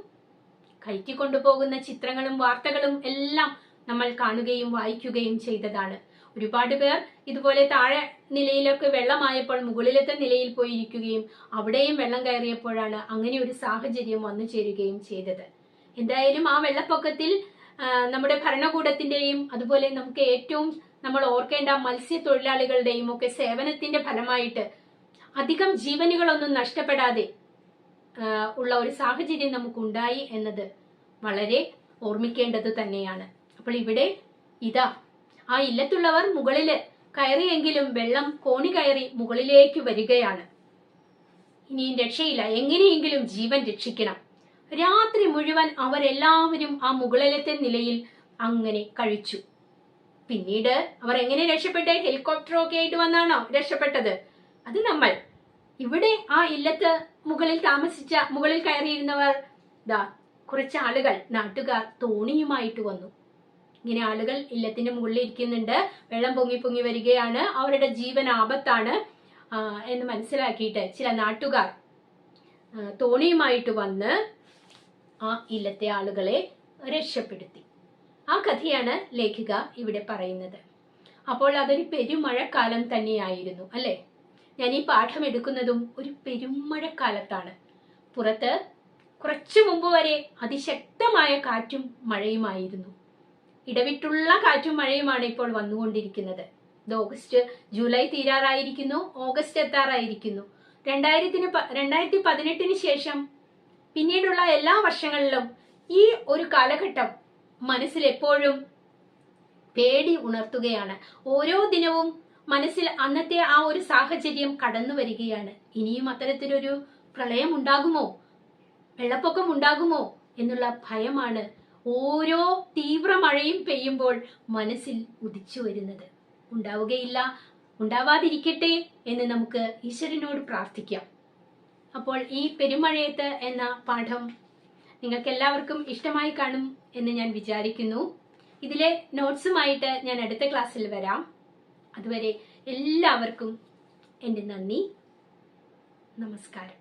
കയറ്റിക്കൊണ്ടുപോകുന്ന ചിത്രങ്ങളും വാർത്തകളും എല്ലാം നമ്മൾ കാണുകയും വായിക്കുകയും ചെയ്തതാണ്. ഒരുപാട് പേർ ഇതുപോലെ താഴെ നിലയിലൊക്കെ വെള്ളമായപ്പോൾ മുകളിലത്തെ നിലയിൽ പോയിരിക്കുകയും അവിടെയും വെള്ളം കയറിയപ്പോഴാണ് അങ്ങനെ ഒരു സാഹചര്യം വന്നു ചേരുകയും ചെയ്തത്. എന്തായാലും ആ വെള്ളപ്പൊക്കത്തിൽ നമ്മുടെ ഭരണകൂടത്തിന്റെയും അതുപോലെ നമുക്ക് ഏറ്റവും നമ്മൾ ഓർക്കേണ്ട മത്സ്യത്തൊഴിലാളികളുടെയും ഒക്കെ സേവനത്തിന്റെ ഫലമായിട്ട് അധികം ജീവനുകളൊന്നും നഷ്ടപ്പെടാതെ ഉള്ള ഒരു സാഹചര്യം നമുക്കുണ്ടായി എന്നത് വളരെ ഓർമ്മിക്കേണ്ടത് തന്നെയാണ്. അപ്പോൾ ഇവിടെ ഇതാ ആ ഇല്ലത്തുള്ളവർ മുകളില് കയറിയെങ്കിലും വെള്ളം കോണി കയറി മുകളിലേക്ക് വരികയാണ്. ഇനിയും രക്ഷയില്ല, എങ്ങനെയെങ്കിലും ജീവൻ രക്ഷിക്കണം. രാത്രി മുഴുവൻ അവരെല്ലാവരും ആ മുകളിലത്തെ നിലയിൽ അങ്ങനെ കഴിച്ചു. പിന്നീട് അവർ എങ്ങനെ രക്ഷപ്പെട്ടെ? ഹെലികോപ്റ്ററൊക്കെ ആയിട്ട് വന്നാണോ രക്ഷപ്പെട്ടത്? അത് നമ്മൾ ഇവിടെ ആ ഇല്ലത്ത് മുകളിൽ കയറിയിരുന്നവർ കുറച്ച് ആളുകൾ, നാട്ടുകാർ തോണിയുമായിട്ട് വന്നു. ഇങ്ങനെ ആളുകൾ ഇല്ലത്തിന്റെ മുകളിൽ ഇരിക്കുന്നുണ്ട്, വെള്ളം പൊങ്ങി പൊങ്ങി വരികയാണ്, അവരുടെ ജീവൻ ആപത്താണ് എന്ന് മനസ്സിലാക്കിയിട്ട് ചില നാട്ടുകാർ തോണിയുമായിട്ട് വന്ന് ആ ഇല്ലത്തെ ആളുകളെ രക്ഷപ്പെടുത്തി. ആ കഥയാണ് ലേഖിക ഇവിടെ പറയുന്നത്. അപ്പോൾ അതൊരു പെരുമഴക്കാലം തന്നെയായിരുന്നു അല്ലെ? ഞാൻ ഈ പാഠം എടുക്കുന്നതും ഒരു പെരുമഴക്കാലത്താണ്. പുറത്ത് കുറച്ചു മുമ്പ് വരെ അതിശക്തമായ കാറ്റും മഴയുമായിരുന്നു. ഇടവിട്ടുള്ള കാറ്റും മഴയുമാണ് ഇപ്പോൾ വന്നുകൊണ്ടിരിക്കുന്നത്. ഇത് ജൂലൈ തീരാറായിരിക്കുന്നു, ഓഗസ്റ്റ് എത്താറായിരിക്കുന്നു. 2018 ശേഷം പിന്നീടുള്ള എല്ലാ വർഷങ്ങളിലും ഈ ഒരു കാലഘട്ടം മനസ്സിൽ എപ്പോഴും പേടി ഉണർത്തുകയാണ്. ഓരോ ദിനവും മനസ്സിൽ അന്നത്തെ ആ ഒരു സാഹചര്യം കടന്നു വരികയാണ്. ഇനിയും അത്തരത്തിലൊരു പ്രളയം ഉണ്ടാകുമോ, വെള്ളപ്പൊക്കം ഉണ്ടാകുമോ എന്നുള്ള ഭയമാണ് ഓരോ തീവ്ര മഴയും പെയ്യുമ്പോൾ മനസ്സിൽ ഉദിച്ചു വരുന്നത്. ഉണ്ടാവുകയില്ല, ഉണ്ടാവാതിരിക്കട്ടെ എന്ന് നമുക്ക് ഈശ്വരനോട് പ്രാർത്ഥിക്കാം. അപ്പോൾ ഈ പെരുമഴയത്ത് എന്ന പാഠം നിങ്ങൾക്ക് എല്ലാവർക്കും ഇഷ്ടമായി കാണും എന്ന് ഞാൻ വിചാരിക്കുന്നു. ഇതിലെ നോട്ട്സുമായിട്ട് ഞാൻ അടുത്ത ക്ലാസ്സിൽ വരാം. അതുവരെ എല്ലാവർക്കും എൻ്റെ നന്ദി, നമസ്കാരം.